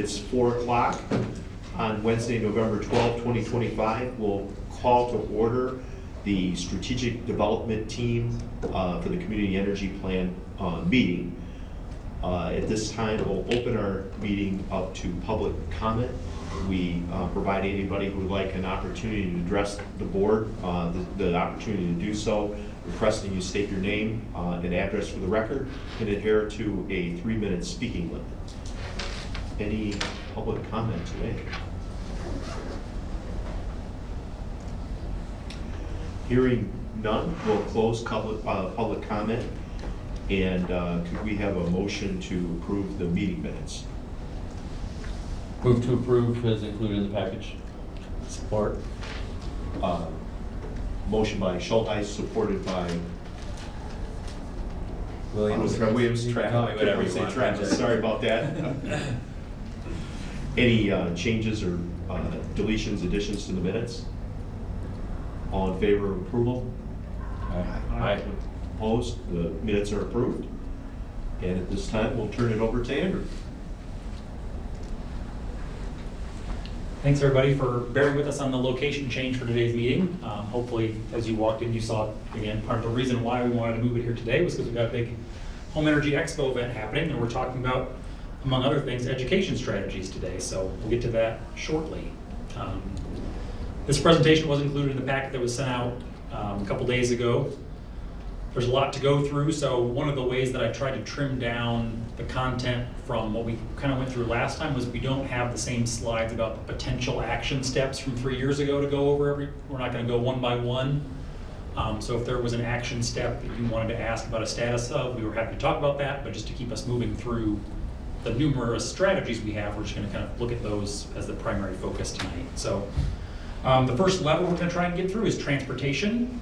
It's 4 o'clock on Wednesday, November 12, 2025. We'll call to order the Strategic Development Team for the Community Energy Plan meeting. At this time, we'll open our meeting up to public comment. We provide anybody who would like an opportunity to address the board the opportunity to do so, requesting you state your name and address for the record and adhere to a 3-minute speaking limit. Any public comment today? Hearing none, we'll close public comment. And could we have a motion to approve the meeting minutes? Move to approve as included in the package. Support. Motion by Schultheis, supported by Williams. Williams. Call me whatever you want. Travis. Sorry about that. Any changes or deletions, additions to the minutes? All in favor of approval? Aye. Opposed? The minutes are approved. And at this time, we'll turn it over to Andrew. Thanks everybody for bearing with us on the location change for today's meeting. Hopefully, as you walked in, you saw, again, part of the reason why we wanted to move it here today was because we've got a big Home Energy Expo event happening, and we're talking about, among other things, education strategies today. So we'll get to that shortly. This presentation was included in the packet that was sent out a couple days ago. There's a lot to go through, so one of the ways that I tried to trim down the content from what we kind of went through last time was we don't have the same slides about the potential action steps from 3 years ago to go over we're not going to go one by one. So if there was an action step that you wanted to ask about a status of, we were happy to talk about that, but just to keep us moving through the numerous strategies we have, we're just going to kind of look at those as the primary focus tonight. So the first level we're going to try and get through is transportation.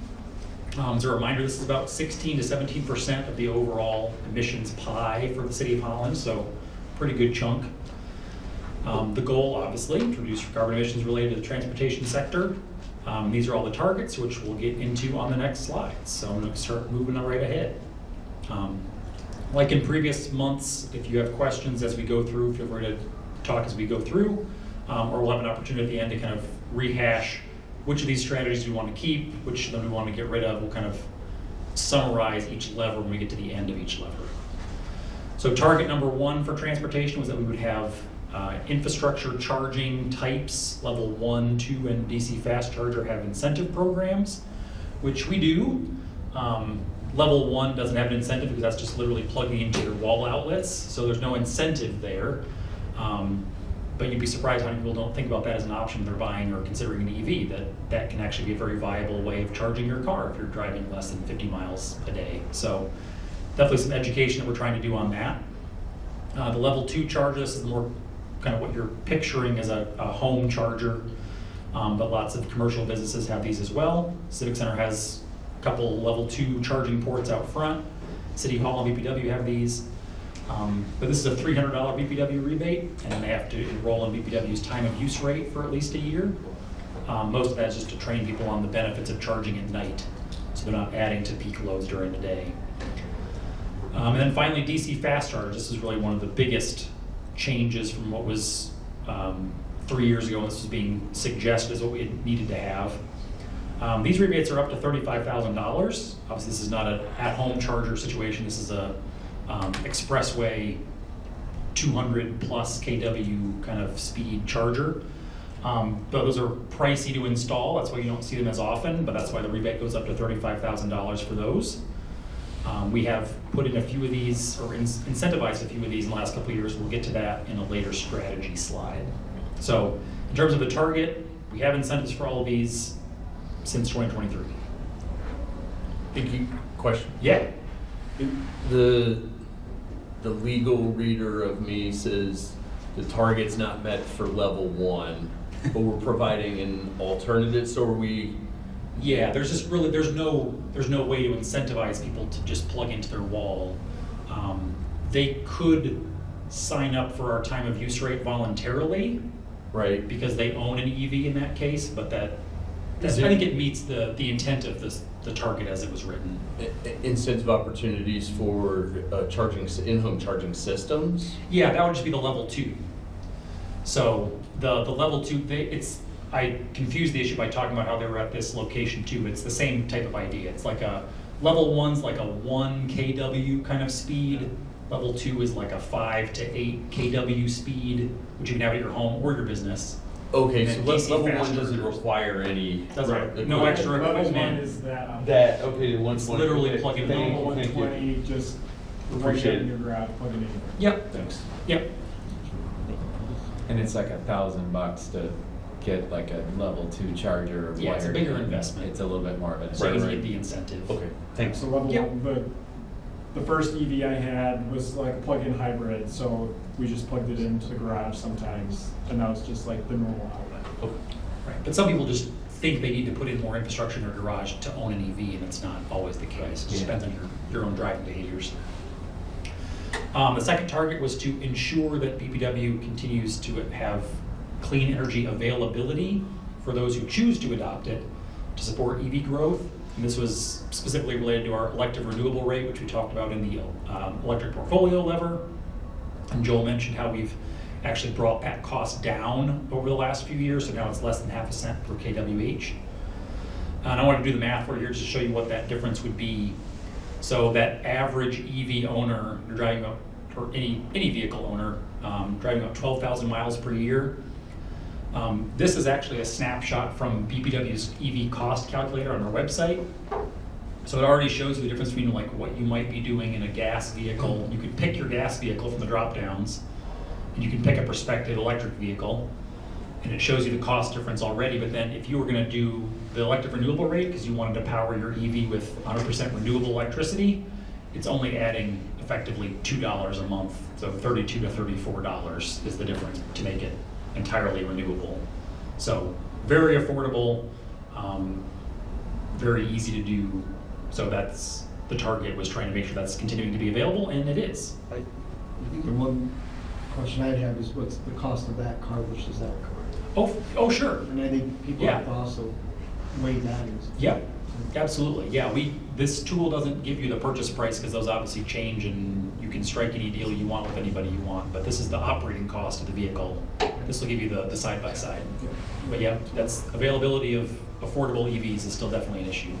As a reminder, this is about 16 to 17% of the overall emissions pie for the city of Holland, so pretty good chunk. The goal, obviously, to reduce carbon emissions related to the transportation sector. These are all the targets, which we'll get into on the next slide. So I'm going to start moving right ahead. Like in previous months, if you have questions as we go through, feel free to talk as we go through, or we'll have an opportunity at the end to kind of rehash which of these strategies we want to keep, which of them we want to get rid of. We'll kind of summarize each lever when we get to the end of each lever. So target number 1 for transportation was that we would have infrastructure charging types, level 1, 2, and DC fast charger have incentive programs, which we do. Level 1 doesn't have an incentive because that's just literally plugging into your wall outlets, so there's no incentive there. But you'd be surprised how many people don't think about that as an option when they're buying or considering an EV, that can actually be a very viable way of charging your car if you're driving less than 50 miles a day. So definitely some education that we're trying to do on that. The level 2 charges is more kind of what you're picturing as a home charger, but lots of commercial businesses have these as well. Civic Center has a couple level 2 charging ports out front. City Hall and BPW have these. But this is a $300 BPW rebate, and then they have to enroll in BPW's time of use rate for at least a year. Most of that is just to train people on the benefits of charging at night, so they're not adding to peak loads during the day. And then finally, DC fast charge. This is really one of the biggest changes from what was 3 years ago when this was being suggested as what we needed to have. These rebates are up to $35,000. Obviously, this is not an at-home charger situation. This is a expressway 200 plus kW kind of speed charger. But those are pricey to install. That's why you don't see them as often, but that's why the rebate goes up to $35,000 for those. We have put in a few of these, or incentivized a few of these in the last couple of years. We'll get to that in a later strategy slide. So in terms of the target, we have incentives for all of these since 2023. Thank you. Question? Yeah. The legal reader of me says the target's not met for level 1, but we're providing an alternative. So are we? Yeah, there's just really there's no way to incentivize people to just plug into their wall. They could sign up for our time of use rate voluntarily, Right. because they own an EV in that case, but I think it meets the intent of the target as it was written. Incentive opportunities for charging in-home charging systems. Yeah, that would just be the level 2. So the level 2, I confused the issue by talking about how they were at this location too. It's the same type of idea. It's like a level 1's like a 1 kW kind of speed. Level 2 is like a 5 to 8 kW speed, which you can have at your home or your business. Okay, And so then DC level fast one doesn't chargers. require any. Doesn't- equipment. no extra Level one equipment. is that. That, okay, the It's literally plug and Thank Level you, thank you. 120, just right Appreciate there in it. your garage, plug it in. Yep, Thanks. yep. And it's like $1,000 to get like a level 2 charger wired. Yeah, it's a bigger in. investment. It's a little bit more of an So you Right, can investment. get the incentive. Okay, thanks. So level Yep. one, the first EV I had was like a plug-in hybrid, so we just plugged it into the garage sometimes, and now it's just like the normal outlet. Okay. Right, but some people just think they need to put in more infrastructure in their garage to own an EV, and it's not always the case. It just Yeah. depends on your own driving behaviors. The second target was to ensure that BPW continues to have clean energy availability for those who choose to adopt it to support EV growth. And this was specifically related to our elective renewable rate, which we talked about in the electric portfolio lever. And Joel mentioned how we've actually brought that cost down over the last few years, so now it's less than half a cent per kWh. And I want to do the math for you here just to show you what that difference would be. So that average EV owner driving up, or any vehicle owner driving up 12,000 miles per year. This is actually a snapshot from BPW's EV cost calculator on our website. So it already shows you the difference between like what you might be doing in a gas vehicle. You could pick your gas vehicle from the drop downs, and you can pick a prospective electric vehicle, and it shows you the cost difference already. But then if you were going to do the elective renewable rate because you wanted to power your EV with 100% renewable electricity, it's only adding effectively $2 a month, so $32 to $34 is the difference to make it entirely renewable. So very affordable, very easy to do. So that's the target, was trying to make sure that's continuing to be available, and it is. I think the one question I'd have is what's the cost of that car versus that car? Oh, sure. And I think people Yeah. have to also weigh that as. Yep, absolutely. Yeah, this tool doesn't give you the purchase price because those obviously change, and you can strike any deal you want with anybody you want. But this is the operating cost of the vehicle. This will give you the side by side. But yeah, that's availability of affordable EVs is still definitely an issue.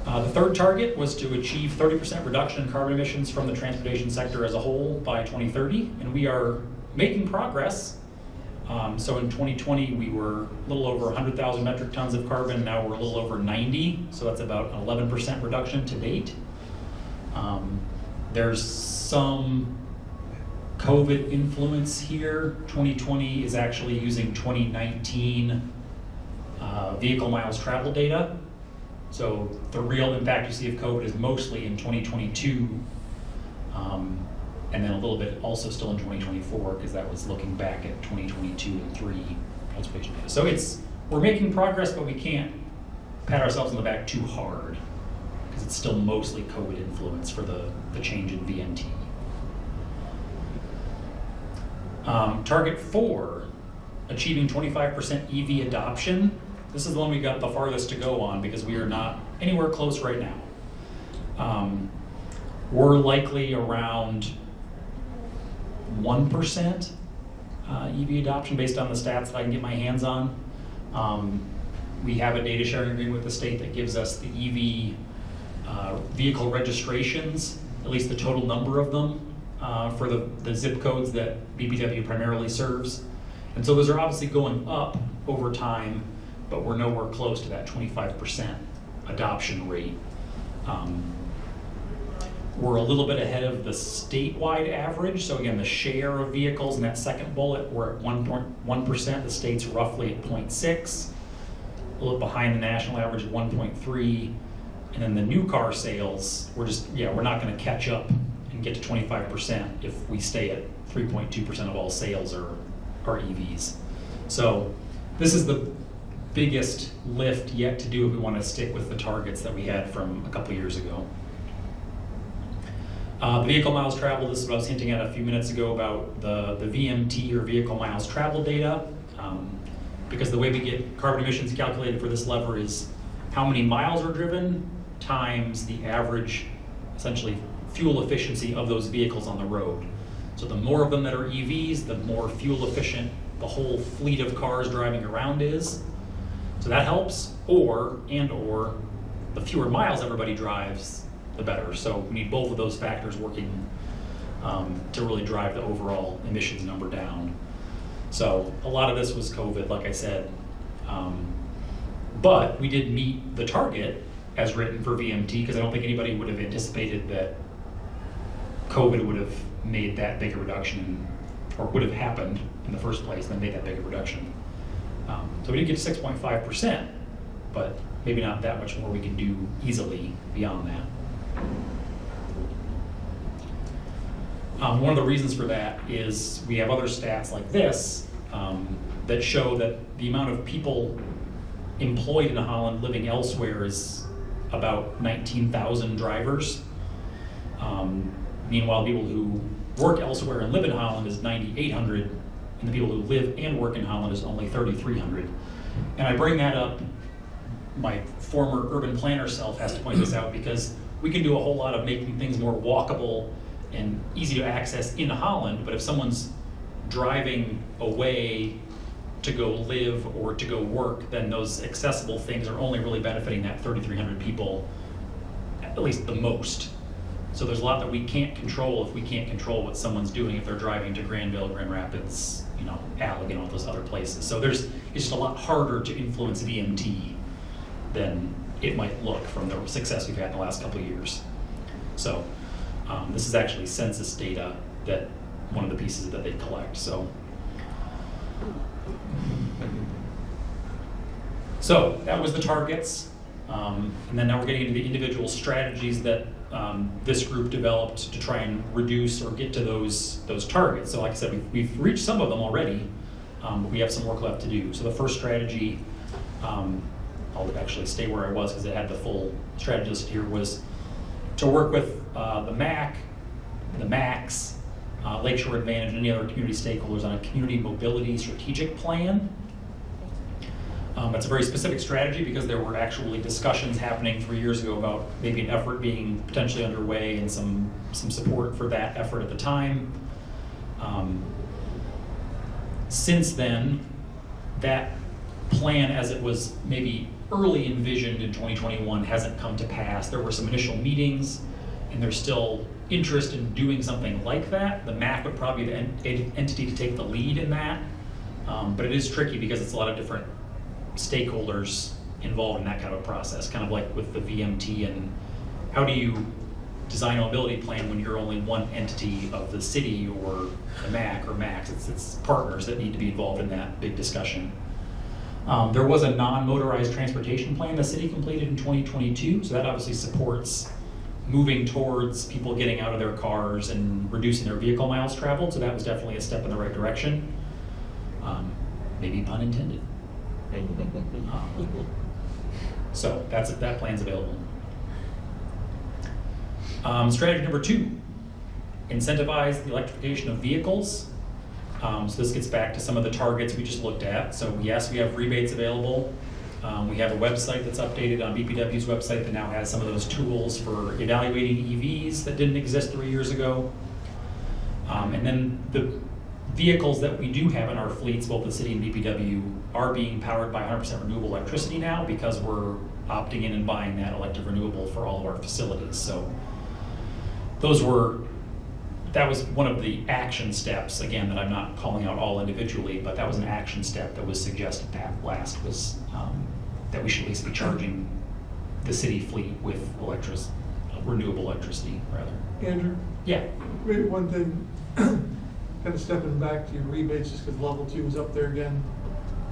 The third target was to achieve 30% reduction in carbon emissions from the transportation sector as a whole by 2030, and we are making progress. So in 2020, we were a little over 100,000 metric tons of carbon. Now we're a little over 90, so that's about an 11% reduction to date. There's some COVID influence here. 2020 is actually using 2019 vehicle miles traveled data. So the real impact you see of COVID is mostly in 2022, and then a little bit also still in 2024, because that was looking back at 2022 and 3 transportation data. So we're making progress, but we can't pat ourselves on the back too hard, because it's still mostly COVID influence for the change in VNT. Target 4, achieving 25% EV adoption. This is the one we got the farthest to go on because we are not anywhere close right now. We're likely around 1% EV adoption based on the stats that I can get my hands on. We have a data sharing agreement with the state that gives us the EV vehicle registrations, at least the total number of them for the zip codes that BPW primarily serves. And so those are obviously going up over time, but we're nowhere close to that 25% adoption rate. We're a little bit ahead of the statewide average. So again, the share of vehicles in that second bullet, we're at 1.1%. The state's roughly at 0.6, a little behind the national average at 1.3. And then the new car sales, we're not going to catch up and get to 25% if we stay at 3.2% of all sales are EVs. So this is the biggest lift yet to do if we want to stick with the targets that we had from a couple years ago. The vehicle miles traveled, this is what I was hinting at a few minutes ago about the VMT, or vehicle miles traveled data, because the way we get carbon emissions calculated for this lever is how many miles are driven times the average, essentially, fuel efficiency of those vehicles on the road. So the more of them that are EVs, the more fuel efficient the whole fleet of cars driving around is. So that helps, or the fewer miles everybody drives, the better. So we need both of those factors working to really drive the overall emissions number down. So a lot of this was COVID, like I said. But we did meet the target as written for VMT, because I don't think anybody would have anticipated that COVID would have made that big a reduction, or would have happened in the first place and then made that big a reduction. So we did get to 6.5%, but maybe not that much more we can do easily beyond that. One of the reasons for that is we have other stats like this that show that the amount of people employed in Holland living elsewhere is about 19,000 drivers. Meanwhile, people who work elsewhere and live in Holland is 9,800, and the people who live and work in Holland is only 3,300. And I bring that up, my former urban planner self has to point this out, because we can do a whole lot of making things more walkable and easy to access in Holland, but if someone's driving away to go live or to go work, then those accessible things are only really benefiting that 3,300 people, at least the most. So there's a lot that we can't control if we can't control what someone's doing if they're driving to Granville, Grand Rapids, Allegan, all those other places. So it's just a lot harder to influence VMT than it might look from the success we've had in the last couple of years. So this is actually census data, that one of the pieces that they collect. So that was the targets. And then now we're getting into the individual strategies that this group developed to try and reduce or get to those targets. So like I said, we've reached some of them already, but we have some work left to do. So the first strategy, I'll actually stay where I was because it had the full strategy list here, was to work with the MAC, the MACs, Lakeshore Advantage, and any other community stakeholders on a community mobility strategic plan. It's a very specific strategy because there were actually discussions happening 3 years ago about maybe an effort being potentially underway and some support for that effort at the time. Since then, that plan as it was maybe early envisioned in 2021 hasn't come to pass. There were some initial meetings and there's still interest in doing something like that. The MAC would probably be the entity to take the lead in that, but it is tricky because it's a lot of different stakeholders involved in that kind of a process, kind of like with the VMT. And how do you design a mobility plan when you're only one entity of the city or the MAC or MACs? It's partners that need to be involved in that big discussion. There was a non-motorized transportation plan the city completed in 2022, so that obviously supports moving towards people getting out of their cars and reducing their vehicle miles traveled, so that was definitely a step in the right direction. Maybe pun intended. So that plan's available. Strategy number 2, incentivize the electrification of vehicles. So this gets back to some of the targets we just looked at. So yes, we have rebates available. We have a website that's updated on BPW's website that now has some of those tools for evaluating EVs that didn't exist 3 years ago. And then the vehicles that we do have in our fleets, both the city and BPW, are being powered by 100% renewable electricity now because we're opting in and buying that electric renewable for all of our facilities. So that was one of the action steps, again, that I'm not calling out all individually, but that was an action step that was suggested last, was that we should at least be charging the city fleet with renewable electricity, rather. Andrew? Yeah. Maybe one thing, kind of stepping back to your rebates, just because level 2 is up there again,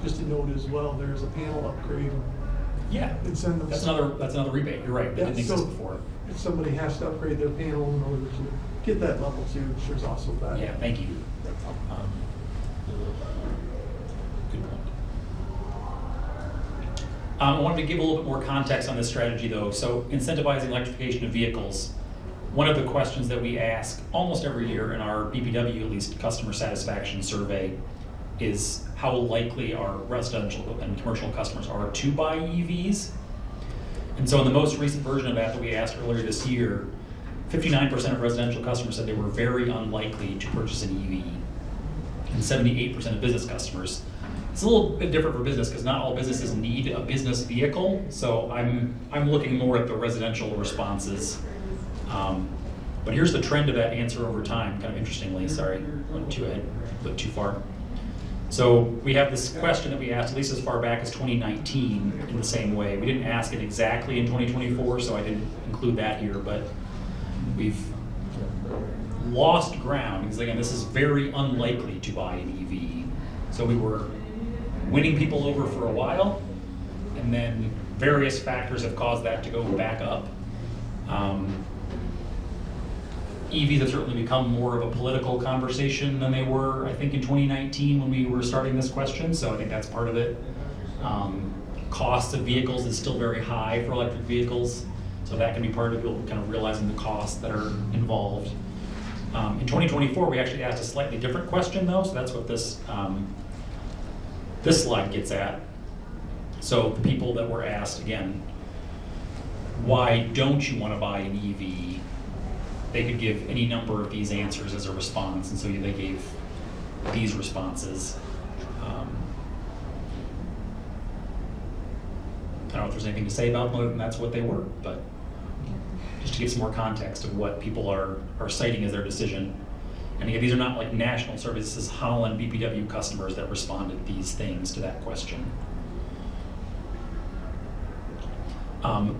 just to note as well, there's a panel upgrade. Yeah, Incentives. that's another rebate, you're right, that Yeah, didn't exist so before. If somebody has to upgrade their panel in order to get that level 2, there's also that. Yeah, thank you. Good point. I wanted to give a little bit more context on this strategy though. So incentivizing electrification of vehicles. One of the questions that we ask almost every year in our BPW, at least, customer satisfaction survey is how likely our residential and commercial customers are to buy EVs. And so in the most recent version of that we asked earlier this year, 59% of residential customers said they were very unlikely to purchase an EV, and 78% of business customers. It's a little bit different for business because not all businesses need a business vehicle. So I'm looking more at the residential responses. But here's the trend of that answer over time, kind of interestingly. Sorry, went too ahead, went too far. So we have this question that we asked at least as far back as 2019 in the same way. We didn't ask it exactly in 2024, so I didn't include that here, but we've lost ground because again, this is very unlikely to buy an EV. So we were winning people over for a while, and then various factors have caused that to go back up. EVs have certainly become more of a political conversation than they were, I think, in 2019 when we were starting this question, so I think that's part of it. Cost of vehicles is still very high for electric vehicles, so that can be part of people kind of realizing the costs that are involved. In 2024, we actually asked a slightly different question though, so that's what this slide gets at. So the people that were asked, again, why don't you want to buy an EV? They could give any number of these answers as a response, and so they gave these responses. I don't know if there's anything to say about them other than that's what they were, but just to give some more context of what people are citing as their decision. And again, these are not like national surveys, this is Holland BPW customers that responded these things to that question.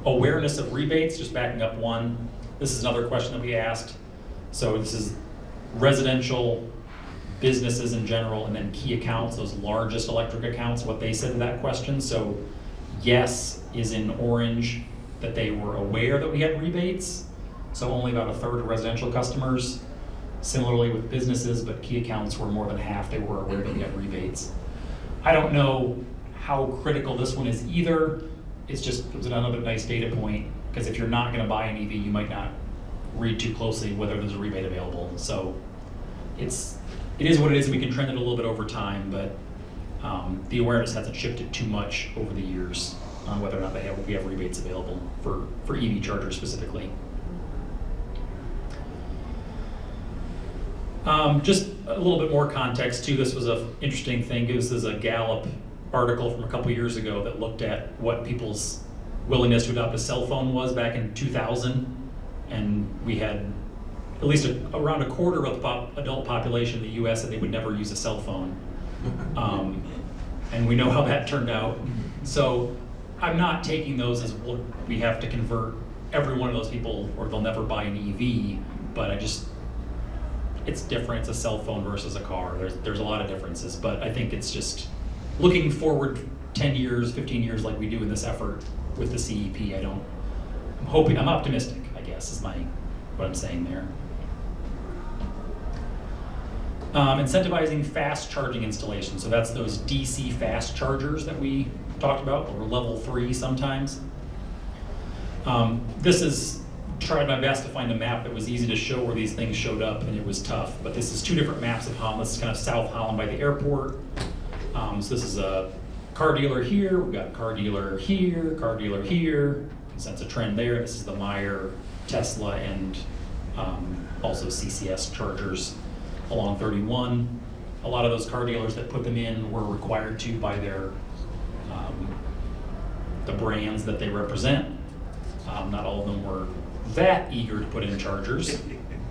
Awareness of rebates, just backing up one. This is another question that we asked. So this is residential, businesses in general, and then key accounts, those largest electric accounts, what they said to that question. So yes is in orange, that they were aware that we had rebates. So only about a third of residential customers. Similarly with businesses, but key accounts were more than half, they were aware that we had rebates. I don't know how critical this one is either. It was another nice data point, because if you're not going to buy an EV, you might not read too closely whether there's a rebate available. So it is what it is, and we can trend it a little bit over time, but the awareness hasn't shifted too much over the years on whether or not we have rebates available for EV chargers specifically. Just a little bit more context too. This was an interesting thing. This is a Gallup article from a couple years ago that looked at what people's willingness to adopt a cell phone was back in 2000, and we had at least around a quarter of the adult population in the U.S. said they would never use a cell phone, and we know how that turned out. So I'm not taking those as well, we have to convert every one of those people or they'll never buy an EV, but it's different. It's a cell phone versus a car. There's a lot of differences, but I think it's just looking forward 10 years, 15 years like we do in this effort with the CEP. I'm optimistic, I guess, is what I'm saying there. Incentivizing fast charging installations. So that's those DC fast chargers that we talked about, or level 3 sometimes. This is, tried my best to find a map that was easy to show where these things showed up, and it was tough. But this is two different maps of Holland. This is kind of South Holland by the airport. So this is a car dealer here. We've got car dealer here, car dealer here. So that's a trend there. This is the Meyer, Tesla, and also CCS chargers along 31. A lot of those car dealers that put them in were required to by their the brands that they represent. Not all of them were that eager to put in chargers,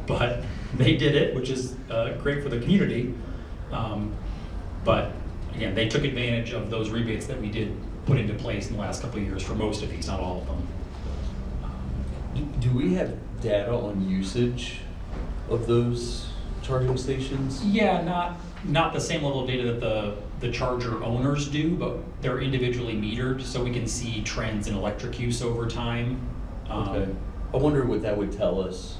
but they did it, which is great for the community. But again, they took advantage of those rebates that we did put into place in the last couple of years for most of these, not all of them. Do we have data on usage of those charging stations? Yeah, not the same level of data that the charger owners do, but they're individually metered, so we can see trends in electric use over time. Okay. I wonder what that would tell us.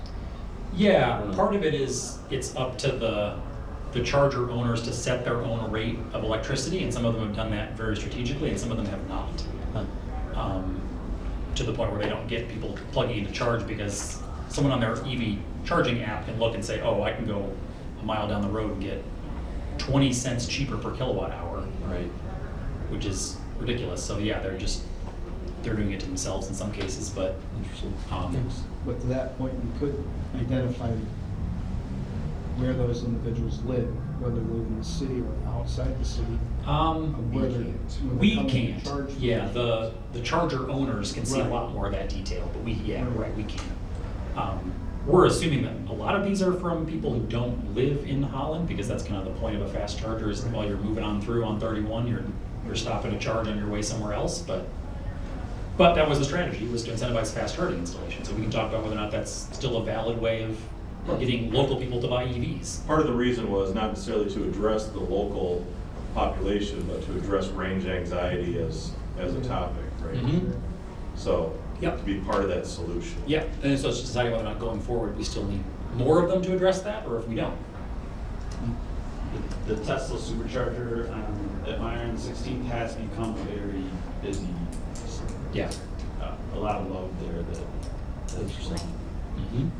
Yeah, part of it is it's up to the charger owners to set their own rate of electricity, and some of them have done that very strategically, and some of them have not. To the point where they don't get people plugging in to charge because someone on their EV charging app can look and say, oh, I can go a mile down the road and get 20 cents cheaper per kilowatt hour, Right. which is ridiculous. So yeah, they're doing it to themselves in some cases, but Interesting. Thanks. but to that point, you could identify where those individuals live, whether they live in the city or outside the city. Where they're We coming to can't. charge. Yeah, the charger owners can see a Right. lot more of that detail, but we Right. we can't. We're assuming that a lot of these are from people who don't live in Holland, because that's kind of the point of a fast charger is while you're moving on through on 31, you're stopping to charge on your way somewhere else, but that was the strategy, was to incentivize fast charging installation. So we can talk about whether or not that's still a valid way of getting local people to buy EVs. Part of the reason was not necessarily to address the local population, but to address range anxiety as a topic, right? Mhm. So, Yep. to be part of that solution. Yeah, and so it's just deciding whether or not going forward, we still need more of them to address that, or if we don't. The Tesla supercharger at Myron 16th has become very busy. Yeah. A lot of load there that's strong. Mhm.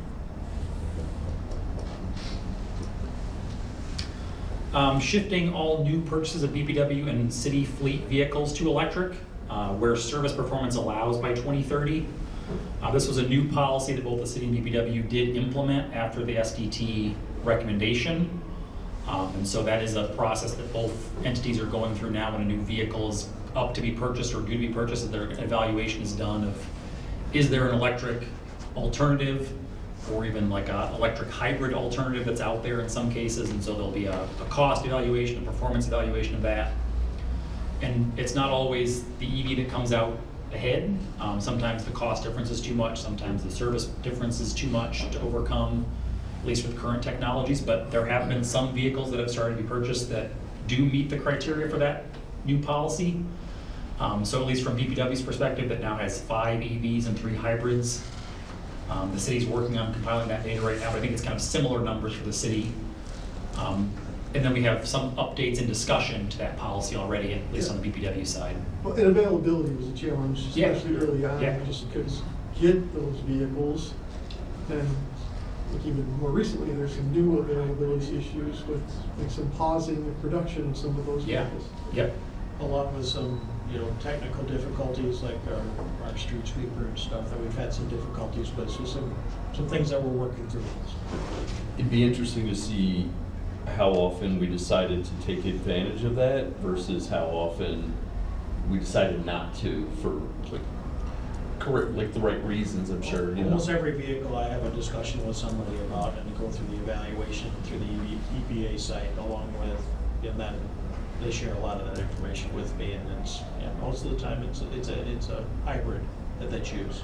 Shifting all new purchases of BPW and city fleet vehicles to electric, where service performance allows by 2030. This was a new policy that both the city and BPW did implement after the SDT recommendation. And so that is a process that both entities are going through now when a new vehicle is up to be purchased or due to be purchased. Their evaluation is done of, is there an electric alternative or even like a electric hybrid alternative that's out there in some cases. And so there'll be a cost evaluation, a performance evaluation of that. And it's not always the EV that comes out ahead. Sometimes the cost difference is too much. Sometimes the service difference is too much to overcome, at least with current technologies. But there have been some vehicles that have started to be purchased that do meet the criteria for that new policy. So at least from BPW's perspective, that now has 5 EVs and 3 hybrids. The city's working on compiling that data right now, but I think it's kind of similar numbers for the city. And then we have some updates and discussion to that policy already, at least on the BPW side. Well, and availability was a challenge, Yeah. especially early on. Yeah. We just couldn't get those vehicles. And I think even more recently, there's some new availability issues with like some pausing of production of some of those Yeah. vehicles. Yep. Along with some, technical difficulties like our street sweeper and stuff that we've had some difficulties with. So some things that we're working through. It'd be interesting to see how often we decided to take advantage of that versus how often we decided not to for like the right reasons, I'm sure. Almost every vehicle I have a discussion with somebody about and go through the evaluation through the EPA site along with, and then they share a lot of that information with me, and it's, most of the time it's a hybrid that they choose.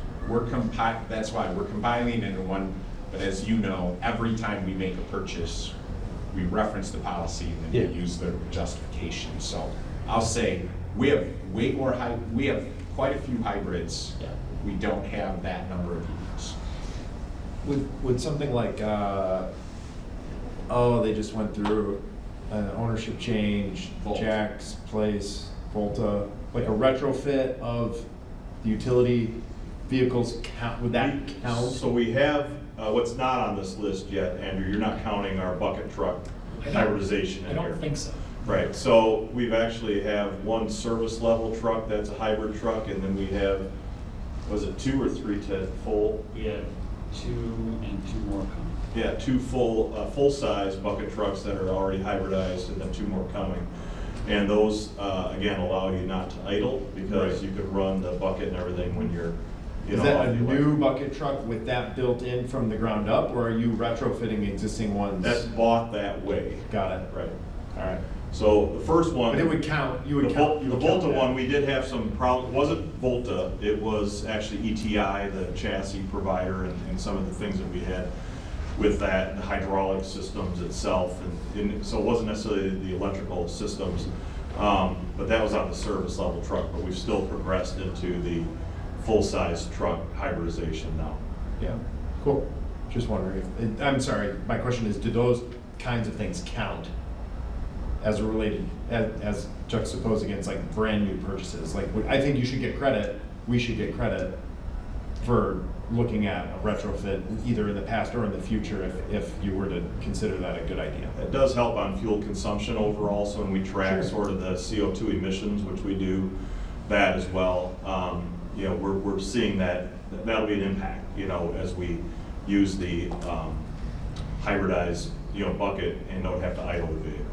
That's why we're combining into one, but as you know, every time we make a purchase, we reference the policy and then we use the justification. So I'll say, we have way more we have quite a few hybrids. Yeah. We don't have that number of EVs. Would something like, they just went through an ownership change, Volta. Jack's Place, Volta, like a retrofit of the utility vehicles count, would that count? So we have, what's not on this list yet, Andrew, you're not counting our bucket truck I don't- hybridization I in here. don't think so. Right, so we've actually have one service level truck that's a hybrid truck, and then we have, was it 2 or 3 to full? We have 2 and 2 more coming. Yeah, 2 full-size bucket trucks that are already hybridized, and then 2 more coming. And those, again, allow you not to idle, because Right. you could run the bucket and everything when you're, Is that a off the new electric. bucket truck with that built in from the ground up, or are you retrofitting existing ones? That's bought that way. Got it. Right. All right. So the first one. But it would count, you would The count. you The would count Volta that. one, we did have some problem, it wasn't Volta, it was actually ETI, the chassis provider, and some of the things that we had with that, the hydraulic systems itself, and so it wasn't necessarily the electrical systems, but that was on the service level truck, but we've still progressed into the full-size truck hybridization now. Yeah, cool. Just wondering if, I'm sorry, my question is, do those kinds of things count as related, as juxtaposed against like brand new purchases? Like, I think you should get credit, we should get credit for looking at a retrofit either in the past or in the future if you were to consider that a good idea. It does help on fuel consumption overall, so when we track Sure. sort of the CO2 emissions, which we do that as well, we're seeing that that'll be an impact. you know, as we use the hybridized, you know, bucket and don't have to idle the vehicle.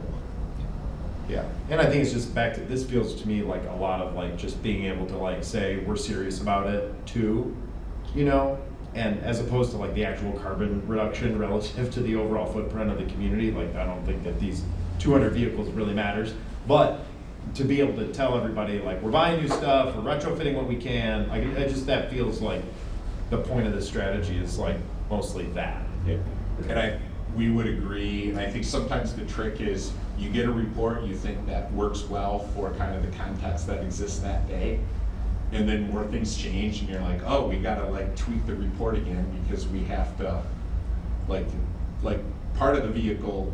Yeah, and I think it's just back to, this feels to me like a lot of like just being able to like say, we're serious about it too, you know? And as opposed to like the actual carbon reduction relative to the overall footprint of the community, like I don't think that these 200 vehicles really matters. But to be able to tell everybody like, we're buying new stuff, we're retrofitting what we can, like, I just, that feels like the point of this strategy is like mostly that. Yeah. And we would agree, and I think sometimes the trick is you get a report, you think that works well for kind of the context that exists that day, and then more things change and you're like, oh, we gotta like tweak the report again because we have to, like part of the vehicle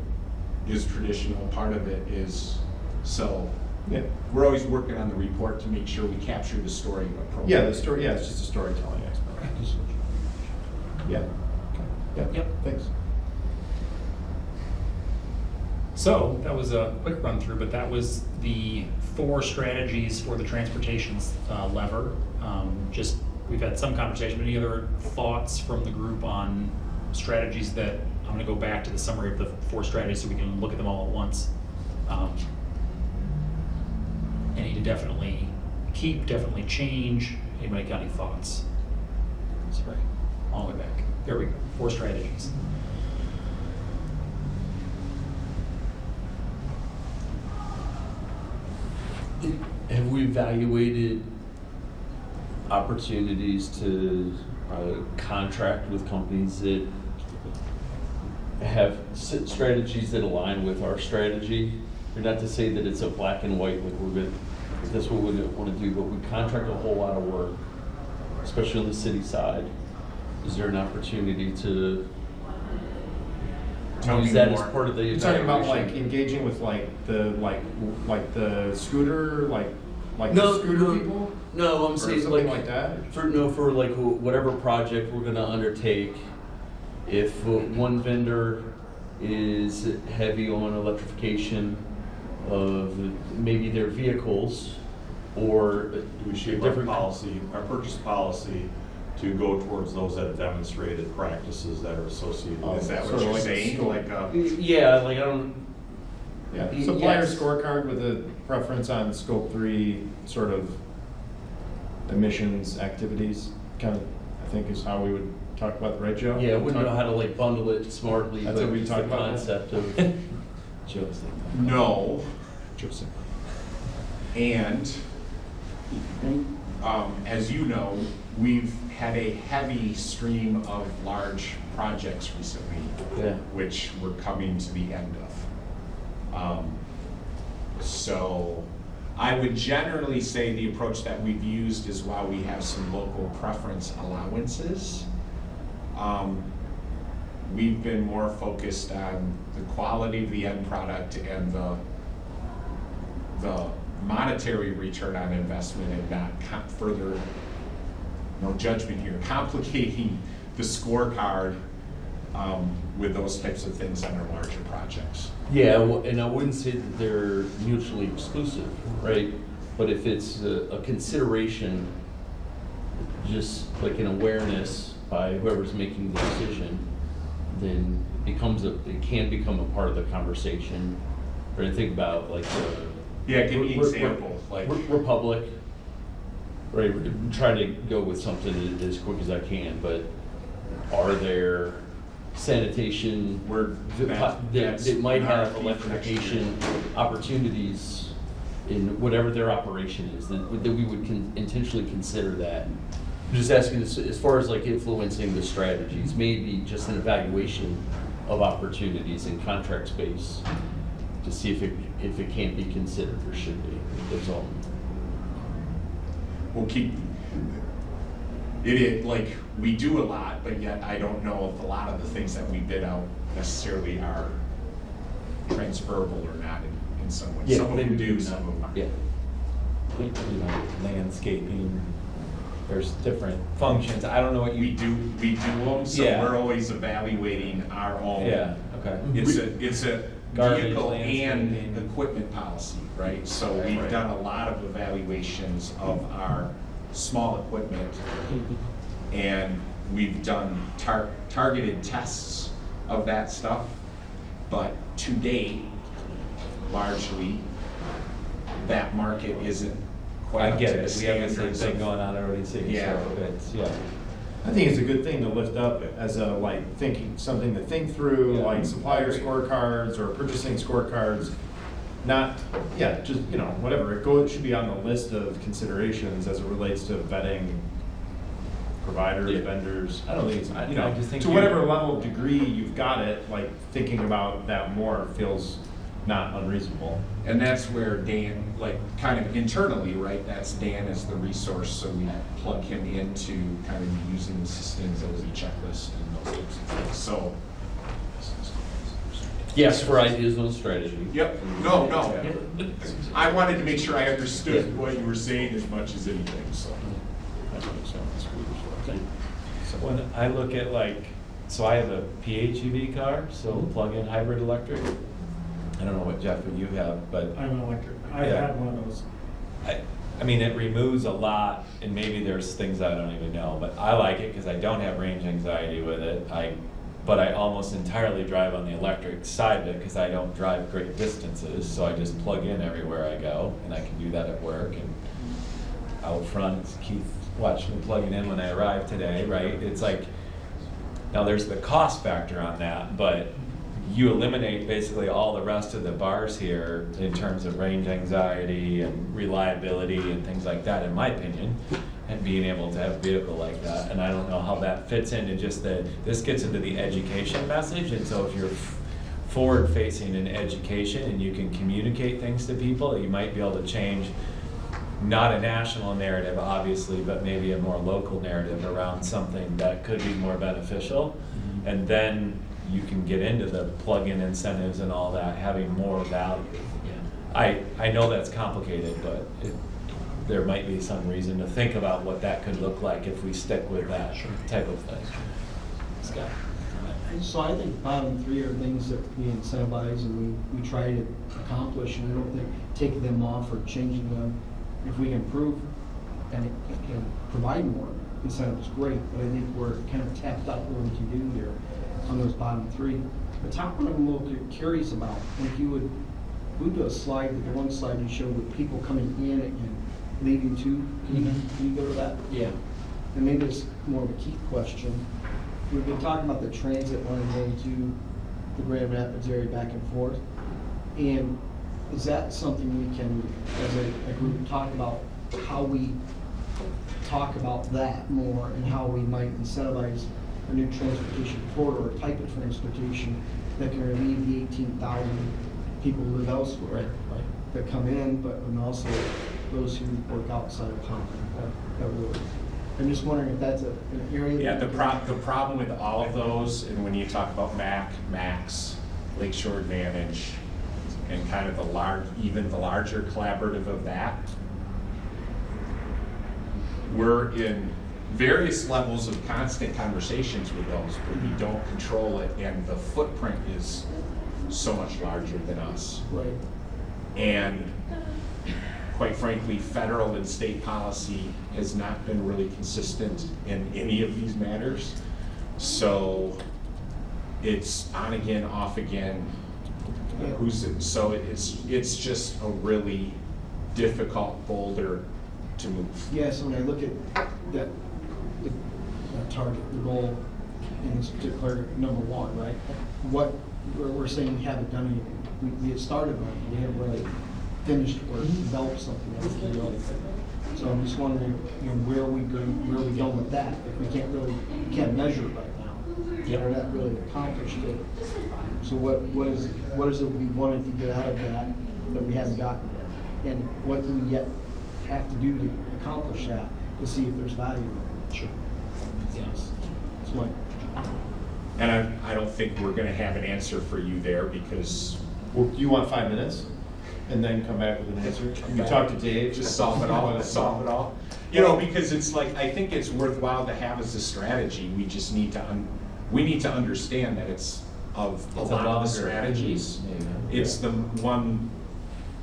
is traditional, part of it is, so Yeah. we're always working on the report to make sure we capture the story appropriately. Yeah, the story, yeah, it's just a storytelling aspect. Yeah. Okay. Yeah, Yep. thanks. So that was a quick run through, but that was the 4 strategies for the transportation lever. Just, we've had some conversation. Any other thoughts from the group on strategies that, I'm gonna go back to the summary of the 4 strategies so we can look at them all at once. Any to definitely keep, definitely change. Anybody got any thoughts? Sorry, all the way back. There we go, 4 strategies. Have we evaluated opportunities to contract with companies that have strategies that align with our strategy? Or not to say that it's a black and white, like we're good, that's what we want to do, but we contract a whole lot of work, especially on the city side. Is there an opportunity to Tell me use that as more. part of the You're talking about like evaluation? engaging with like the scooter, like No, the scooter people? No, I'm Or saying something like that? For like whatever project we're gonna undertake, if one vendor is heavy on electrification of maybe their vehicles, or We shape our different policy, our purchase policy to go towards those that have demonstrated practices that are associated with Is that Sort what of you're like a saying? scope. Like a, Yeah, like I don't. Yeah, Y- supplier yes. scorecard with a preference on scope 3 sort of emissions activities, kind of, I think is how we would talk about, right, Joe? Yeah, I wouldn't know how to like bundle it smartly, That's but what we it's the talked about. concept of. Joe's no, Joseph. and as you know, we've had a heavy stream of large projects recently, Yeah. which we're coming to the end of. So I would generally say the approach that we've used is while we have some local preference allowances, we've been more focused on the quality of the end product and the monetary return on investment and not further, no judgment here, complicating the scorecard with those types of things on our larger projects. Yeah, and I wouldn't say that they're mutually exclusive, right? But if it's a consideration, just like an awareness by whoever's making the decision, then it can become a part of the conversation. Or to think about like Yeah, give me We're- example, like. Republic, right? We're trying to go with something as quick as I can, but are there sanitation that might have electrification opportunities in whatever their operation is, that we would intentionally consider that? I'm just asking as far as like influencing the strategies, maybe just an evaluation of opportunities in contract space to see if it can't be considered or should be. That's all. We'll keep, like, we do a lot, but yet I don't know if a lot of the things that we bid out necessarily are transferable or not in some way. Yeah, Some of them maybe do, not. some of them aren't. Yeah. You know, landscaping, there's different functions. I don't know what We you. do them, so Yeah. we're always evaluating our own. Yeah, okay. It's a Garbage, vehicle and landscaping. equipment policy, right? So Right, we've right. done a lot of evaluations of our small equipment. And we've done targeted tests of that stuff, but to date, largely, that market isn't quite I up get to the it, we have the same standards thing of- going on already, so Yeah. it's, yeah. I think it's a good thing to lift up as a, like, thinking, something to think through, Yeah. like supplier scorecards or purchasing scorecards. Not, yeah, just, you know, whatever, it should be on the list of considerations as it relates to vetting providers, Yeah. vendors. I don't think it's, you I know, just think to you- whatever level of degree you've got it, like, thinking about that more feels not unreasonable. And that's where Dan, like, kind of internally, right, that's Dan as the resource, so we plug him into kind of using the sustainability checklist and those types of things, so. Yes, for ideas on strategy. Yep, no, I wanted to make sure I understood what you were saying as much as anything, so. So when I look at like, so I have a PHEV car, so plug-in hybrid electric. I don't know what Jeff, what you have, but I'm an electric, I Yeah. had one of those. I mean, it removes a lot, and maybe there's things I don't even know, but I like it because I don't have range anxiety with it. But I almost entirely drive on the electric side of it because I don't drive great distances, so I just plug in everywhere I go, and I can do that at work. And out front, Keith watched me plugging in when I arrived today, right? It's like, now there's the cost factor on that, but you eliminate basically all the rest of the bars here in terms of range anxiety and reliability and things like that, in my opinion, and being able to have a vehicle like that. And I don't know how that fits into just this gets into the education message, and so if you're forward-facing in education and you can communicate things to people, you might be able to change not a national narrative, obviously, but maybe a more local narrative around something that could be more beneficial. And then you can get into the plug-in incentives and all that, having more value. I know that's complicated, but there might be some reason to think about what that could look like if we stick with that type of thing. Scott? So I think bottom three are things that we incentivize and we try to accomplish, and I don't think taking them off or changing them, if we can improve and provide more incentives, great, but I think we're kind of tapped out what we can do here on those bottom three. The top one I'm a little curious about, if you would move to a slide, the one slide you showed with people coming in and leaving too, can you go to that? Yeah. And maybe it's more of a Keith question. We've been talking about the transit line going to the Grand Rapids area back and forth. And is that something we can, as a group, talk about how we talk about that more and how we might incentivize a new transportation corridor, or type of transportation that can relieve the 18,000 people who live elsewhere that come in, but and also those who work outside of town. That really, I'm just wondering if that's an area. Yeah, that the problem with all of those, and when you talk about Max, Lakeshore Advantage, and kind of even the larger collaborative of that, we're in various levels of constant conversations with those, but we don't control it, and the footprint is so much larger than us. Right. And quite frankly, federal and state policy has not been really consistent in any of these matters. So it's on again, off again. So it's just a really difficult boulder to move. Yeah, so when I look at that target, the goal in this particular number one, right? We're saying we haven't done anything. We had started on it, we haven't really finished or developed something else. So I'm just wondering, where are we going with that? If we can't measure it right now. We're not really accomplished it. So what is it we wanted to get out of that we haven't gotten yet? And what do we yet have to do to accomplish that, to see if there's value in it? Sure. Yes. That's my. And I don't think we're gonna have an answer for you there because. Well, do you want 5 minutes and then come back with an answer? You talk to Dave. Just solve it all, because it's like, I think it's worthwhile to have as a strategy. We just need to, we need to understand that it's of a lot of the strategies, it's the one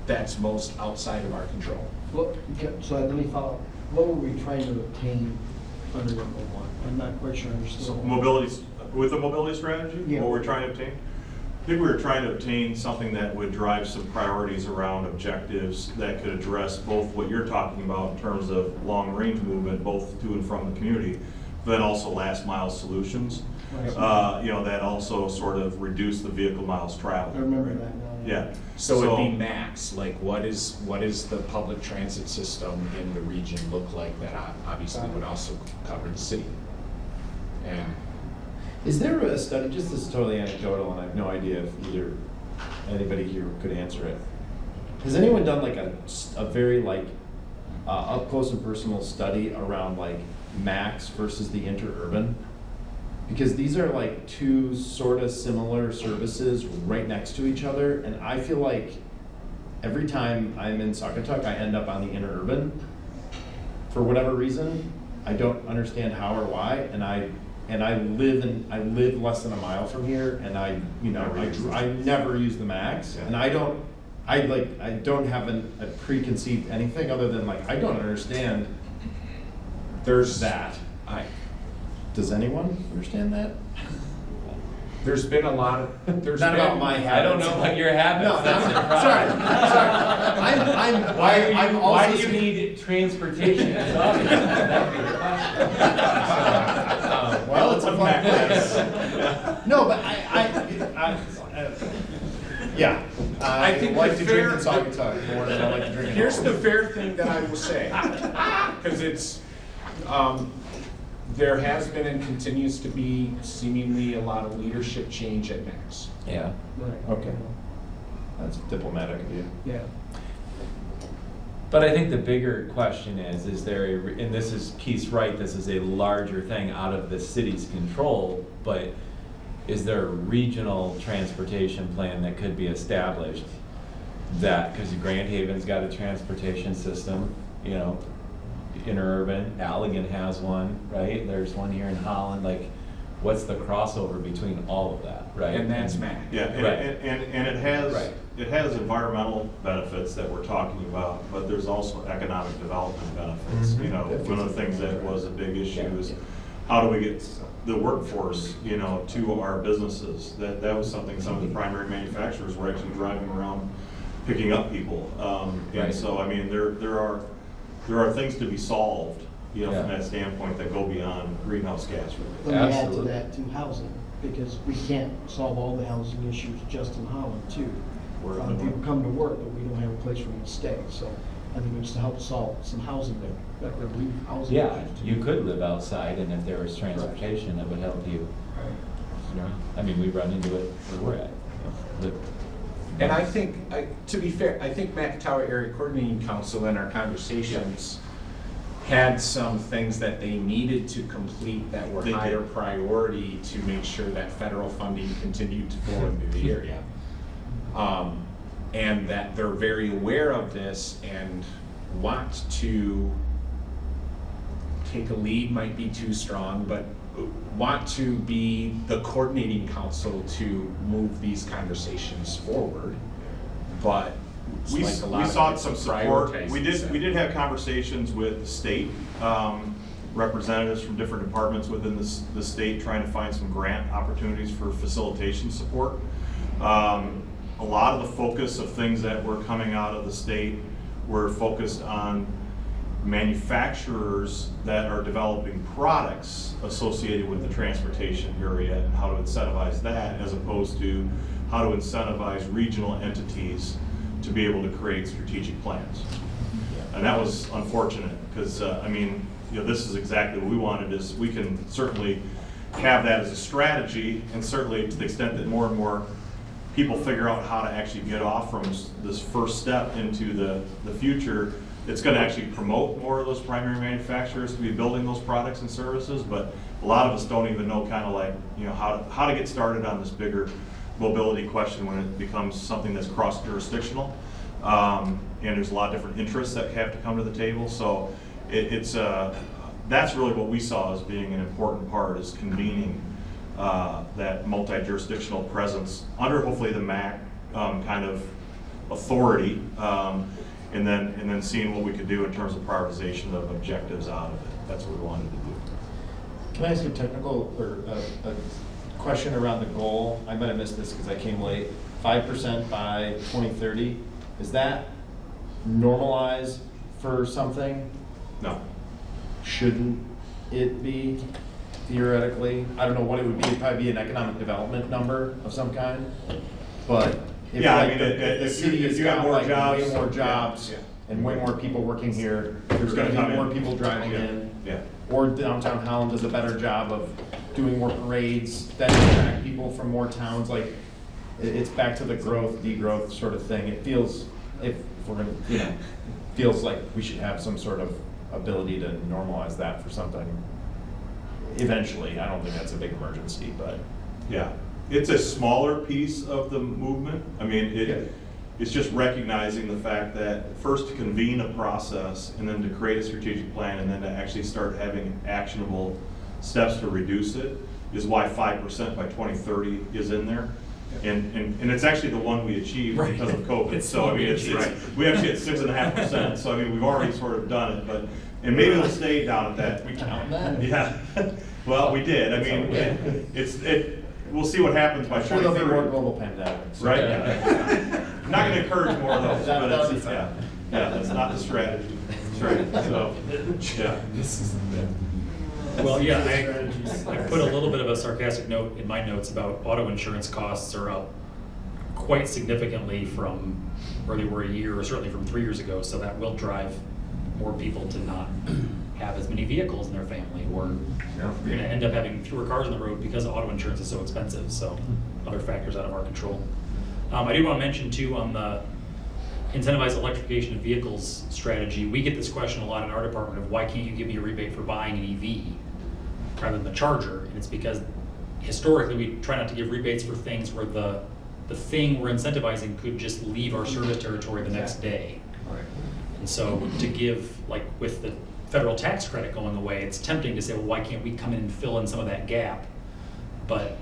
that's most outside of our control. Well, okay, so let me follow. What were we trying to obtain under number one? I'm not quite sure I understood. So mobility, with the mobility strategy, Yeah. what we're trying to obtain? I think we were trying to obtain something that would drive some priorities around objectives that could address both what you're talking about in terms of long-range movement, both to and from the community, but then also last mile solutions. Right. That also sort of reduce the vehicle miles traveled. I remember that now. Yeah. So it'd be max, like what is the public transit system in the region look like that obviously would also cover the city? And Is there a study, just this is totally anecdotal, and I have no idea if either anybody here could answer it. Has anyone done like a very like up close and personal study around like max versus the interurban? Because these are like two sort of similar services right next to each other, and I feel like every time I'm in Saugatuck, I end up on the interurban for whatever reason. I don't understand how or why, and I live less than a mile from here, and I never use the max, and I don't have a preconceived anything other than like I don't understand. there's That. Does anyone understand that? there's been a lot of Not about my habits. I don't know about your habits. No, That's the problem. sorry. I'm also Why do you need transportation? It's obvious. That'd be the question. Well, it's a fun place. No, but yeah. I think like the to fair- drink in Saugatuck more than I like to drink in Here's the Holland. fair thing that I will say, because it's, there has been and continues to be seemingly a lot of leadership change at Max. Yeah. Right. Okay. That's diplomatic of you. Yeah. But I think the bigger question is there and this is, Keith's right, this is a larger thing out of the city's control, but is there a regional transportation plan that could be established that, because Grand Haven's got a transportation system, interurban, Allegan has one, right? There's one here in Holland, like, what's the crossover between all of that, right? And that's Max. Yeah, Right. and it has, Right. it has environmental benefits that we're talking about, but there's also economic development benefits. Mhm. One of the things that was a big issue Yeah. is how do we get the workforce, to our businesses? That was something some of the primary manufacturers were actually driving around picking up people. And Right. so, I mean, there are things to be solved, Yeah. from that standpoint that go beyond greenhouse gas relief. Let me add to Absolutely. that to housing, because we can't solve all the housing issues just in Holland too. We're- People come to work, but we don't have a place for them to stay, so I think it's to help solve some housing there, that would leave housing. Yeah, issues too. you could live outside, and if there was transportation, that would help you. I mean, we run into it where we're at. And I think, to be fair, I think McIntyre Area Coordinating Council in our conversations had some things that they needed to complete that were They did. higher priority to make sure that federal funding continued to flow into the area. And that they're very aware of this and want to take a lead, might be too strong, but want to be the coordinating council to move these conversations forward. But it's We like a lot of sought it, some it's support. prioritizing We stuff. did have conversations with the state, representatives from different departments within the state, trying to find some grant opportunities for facilitation support. A lot of the focus of things that were coming out of the state were focused on manufacturers that are developing products associated with the transportation area and how to incentivize that, as opposed to how to incentivize regional entities to be able to create strategic plans. And that was unfortunate, because, this is exactly what we wanted, is we can certainly have that as a strategy, and certainly to the extent that more and more people figure out how to actually get off from this first step into the future, it's going to actually promote more of those primary manufacturers to be building those products and services. But a lot of us don't even know how to get started on this bigger mobility question when it becomes something that's cross-jurisdictional. And there's a lot of different interests that have to come to the table. So that's really what we saw as being an important part, is convening that multi-jurisdictional presence under hopefully the MAC kind of authority, and then seeing what we could do in terms of prioritization of objectives out of it. That's what we wanted to do. Can I ask a technical or a question around the goal? I might have missed this because I came late. 5% by 2030. Is that normalized for something? No. Shouldn't it be theoretically? I don't know what it would be. It'd probably be an economic development number of some kind. But if Yeah, I like mean, the if city you has have got more like jobs, way more jobs yeah. and way more people working here, there's They're gonna gonna be come more in. people driving Yeah. in. Yeah. Or downtown Holland does a better job of doing more parades that attract people from more towns. Like, it's back to the growth, degrowth sort of thing. It feels, if we're gonna, feels like we should have some sort of ability to normalize that for something eventually. I don't think that's a big emergency, but. Yeah, it's a smaller piece of the movement. I mean, it's just recognizing the fact that first to convene a process and then to create a strategic plan and then to actually start having actionable steps to reduce it is why 5% by 2030 is in there. And it's actually the one we achieved Right. because of COVID. It's So I mean, we actually had 6.5%. So I mean, we've already sort of done it, and maybe it'll stay down at that. We count that? Yeah. Well, we did. I mean, we'll see what happens by I'm sure there'll be more 2030. global pandemics. Right? I'm not gonna encourage more of those, but That'll be it's, fine. yeah, that's not the strategy. That's right, so, yeah. Well, yeah, I put a little bit of a sarcastic note in my notes about auto insurance costs are up quite significantly from where they were a year, or certainly from 3 years ago, so that will drive more people to not have as many vehicles in their family, or you're gonna end up having fewer cars on the road because auto insurance is so expensive, so other factors out of our control. I do want to mention too, on the incentivize electrification of vehicles strategy, we get this question a lot in our department of why can't you give me a rebate for buying an EV rather than the charger? And it's because historically we try not to give rebates for things where the thing we're incentivizing could just leave our service territory the next day. And so to give, like with the federal tax credit going away, it's tempting to say, well, why can't we come in and fill in some of that gap? But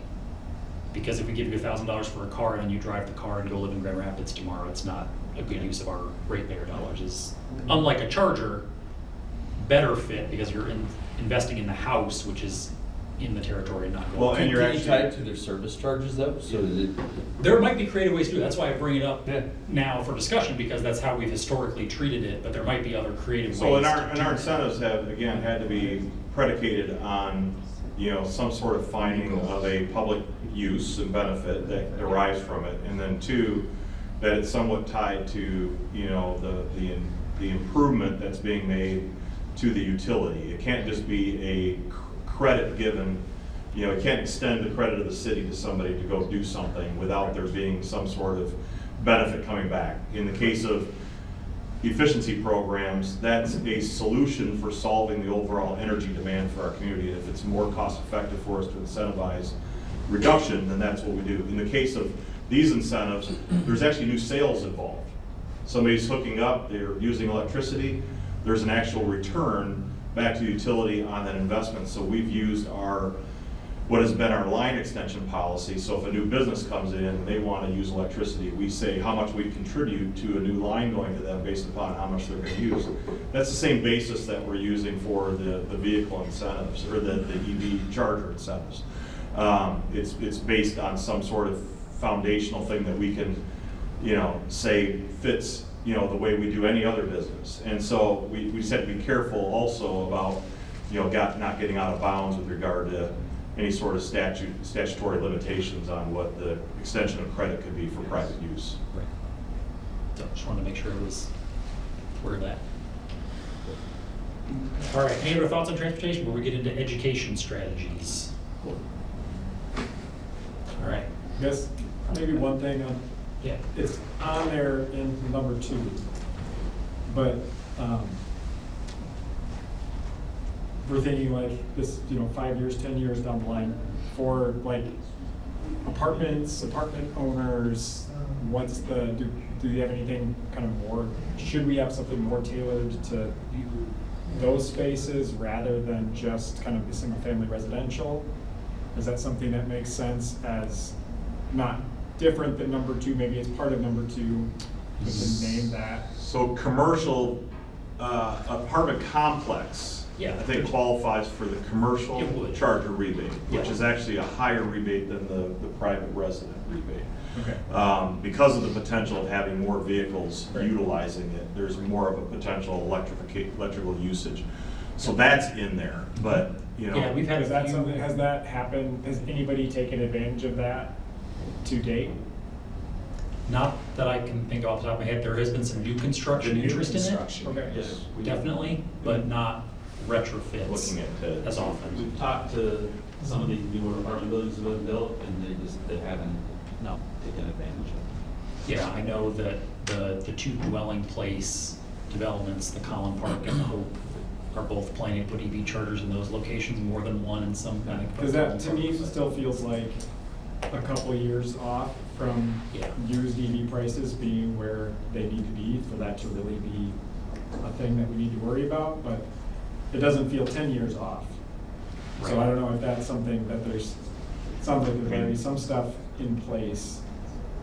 because if we give you $1,000 for a car and then you drive the car and go live in Grand Rapids tomorrow, it's not a good use of our ratepayer dollars. Is unlike a charger, better fit because you're investing in the house, which is in the territory and not going. Well, and Can you're you actually. tie it to their service charges though? So that it, There might be creative ways to do it. That's why I bring it up Yeah. now for discussion, because that's how we've historically treated it, but there might be other creative ways. So and to our do it. incentives have, again, had to be predicated on, some sort of finding of a public use and benefit that derives from it. And then two, that it's somewhat tied to, the improvement that's being made to the utility. It can't just be a credit given, it can't extend the credit of the city to somebody to go do something without there being some sort of benefit coming back. In the case of efficiency programs, that's a solution for solving the overall energy demand for our community. If it's more cost effective for us to incentivize reduction, then that's what we do. In the case of these incentives, there's actually new sales involved. Somebody's hooking up, they're using electricity, there's an actual return back to the utility on that investment. So we've used what has been our line extension policy. So if a new business comes in and they want to use electricity, we say how much we contribute to a new line going to them based upon how much they're going to use. That's the same basis that we're using for the vehicle incentives or the EV charger incentives. It's based on some sort of foundational thing that we can, say fits, the way we do any other business. And so we just have to be careful also about, not getting out of bounds with regard to any sort of statutory limitations on what the extension of credit could be for private use. Right. So just wanted to make sure it was where that. All right, any other thoughts on transportation before we get into education strategies? All right. I guess maybe one thing, Yeah. it's on there in number 2, but we're thinking like this, 5 years, 10 years down the line for like apartment owners. What's do you have anything kind of more? Should we have something more tailored to those spaces rather than just kind of the single family residential? Is that something that makes sense as not different than number 2? Maybe it's part of number 2. You can name that. So commercial apartment complex Yeah. I think qualifies for the commercial It would. charger rebate, which Yeah. is actually a higher rebate than the private resident rebate. Okay. Because of the potential of having more vehicles Right. utilizing it, there's more of a potential electrical usage. So that's in there, but, you know. Yeah, we've had a Is that few- something, has that happened, has anybody taken advantage of that to date? Not that I can think off the top of my head, there has been some new construction The new interest in it. construction. Okay. Yes, we- Definitely, but not retrofits Looking at as often. We've talked to some of the newer apartment buildings that have been built, and they haven't, no, taken advantage of it. Yeah, I know that the two dwelling place developments, the Collin Park and the Hope, are both planning to put EV chargers in those locations, more than one in some kind of. Because that, to me, still feels like a couple years off from Yeah. used EV prices being where they need to be for that to really be a thing that we need to worry about, but it doesn't feel 10 years off. So I don't know if that's something that there's, sounds like there's already some stuff in place.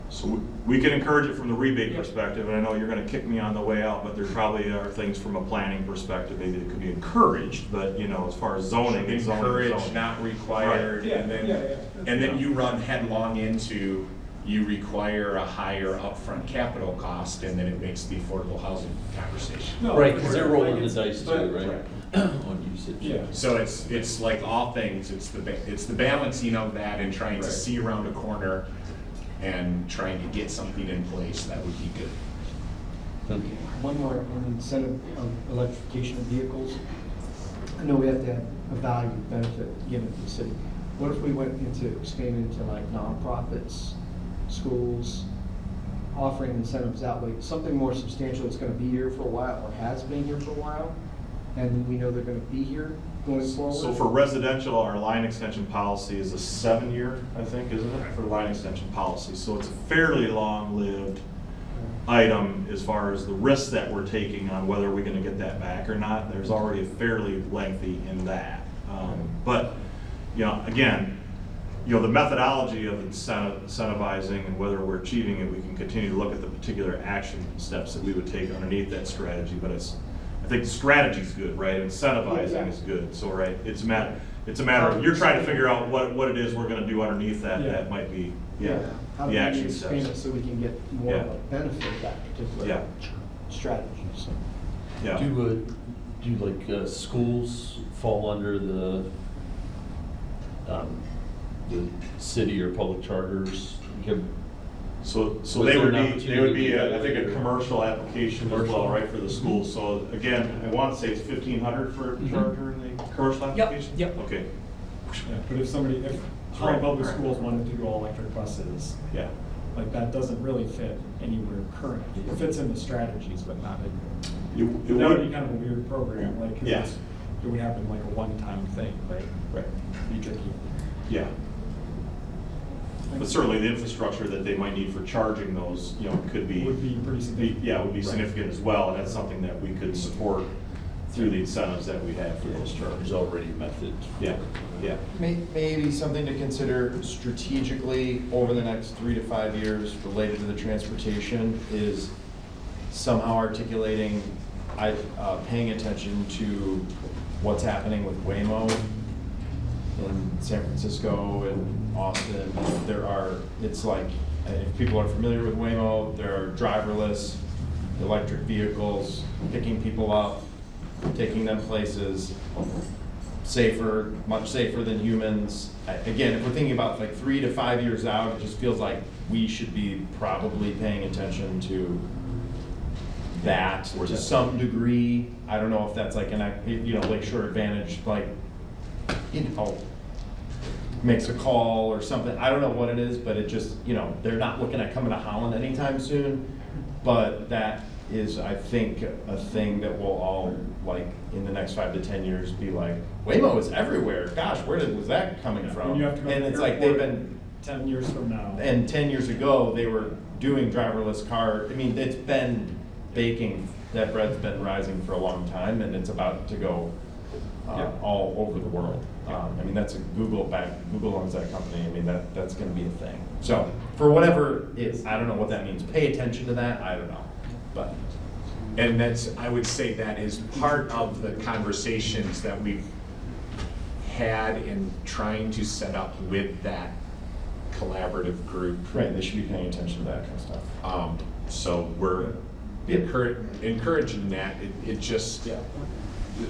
So we can encourage it from the rebate Yeah. perspective, and I know you're gonna kick me on the way out, but there probably are things from a planning perspective, maybe that could be encouraged, but, you know, as far as zoning, it's zoning. Encouraged, not required, Right. and then, Yeah, yeah. and then you run headlong into, you require a higher upfront capital cost, and then it makes the affordable housing conversation. No, Right, of because they're course, rolling like the it's- dice but- too, right? On usage. Yeah. So it's like all things, it's the balancing of that and trying to Right. see around a corner and trying to get something in place that would be good. One more on incentive of electrification of vehicles. I know we have to have a value benefit given to the city. What if we went into, expanded into like nonprofits, schools, offering incentives that way, something more substantial that's gonna be here for a while or has been here for a while, and we know they're gonna be here going forward? So for residential, our line extension policy is a 7-year, I think, isn't it, for line extension policy? So it's a fairly long-lived item as far as the risk that we're taking on whether we're gonna get that back or not. There's already a fairly lengthy in that. But, you know, again, you know, the methodology of incentivizing and whether we're achieving it, we can continue to look at the particular action steps that we would take underneath that strategy, but I think the strategy's good, right? Incentivizing is good, so, right, it's a matter of, you're trying to figure out what it is we're gonna do underneath that, Yeah. that might be, How do the we action expand it steps. so we can get more of Yeah. a benefit of that particular Yeah. strategy, so. Yeah. Do like schools fall under the city or public charters? So Was they there would an be, I opportunity think, a commercial application as well, Commercial. right, for the schools. So again, I want to say it's 1,500 for a charger in the commercial Yep, application? yep. Okay, Yeah, but if Holland Public Schools wanted to do all electric buses, yeah. like that doesn't really fit anywhere currently. It fits in the strategies, but not in. It That would be would, kind of a weird program, like, 'cause Yeah. it would happen like a one-time thing, right? right, Be tricky. yeah. But certainly the infrastructure that they might need for charging those, you know, could be. Would be pretty significant. Yeah, would be Right. significant as well, and that's something that we could support through the incentives that we have for those There's chargers. already methods. Yeah, yeah. Maybe something to consider strategically over the next 3 to 5 years related to the transportation is somehow articulating, paying attention to what's happening with Waymo in San Francisco and Austin. It's like, if people are familiar with Waymo, there are driverless electric vehicles picking people up, taking them places, safer, much safer than humans. Again, if we're thinking about like 3 to 5 years out, it just feels like we should be probably paying attention to that to some degree. I don't know if that's like Lakeshore Advantage, like, makes a call or something. I don't know what it is, but it just, they're not looking at coming to Holland anytime soon. But that is, I think, a thing that we'll all, like, in the next 5 to 10 years be like, Waymo is everywhere. Gosh, was that coming from? And you have to go And to it's the like they've airport been, 10 years from now. and 10 years ago, they were doing driverless car. I mean, it's been baking, that bread's been rising for a long time, and it's about to go all over the world. I mean, that's Google owns that company. I mean, that's gonna be a thing. So, for whatever I don't know what that means. Pay attention to that, I don't know, but. And that's, I would say that is part of the conversations that we've had in trying to set up with that collaborative group. Right, they should be paying attention to that kind of stuff. So we're encouraging that. It just,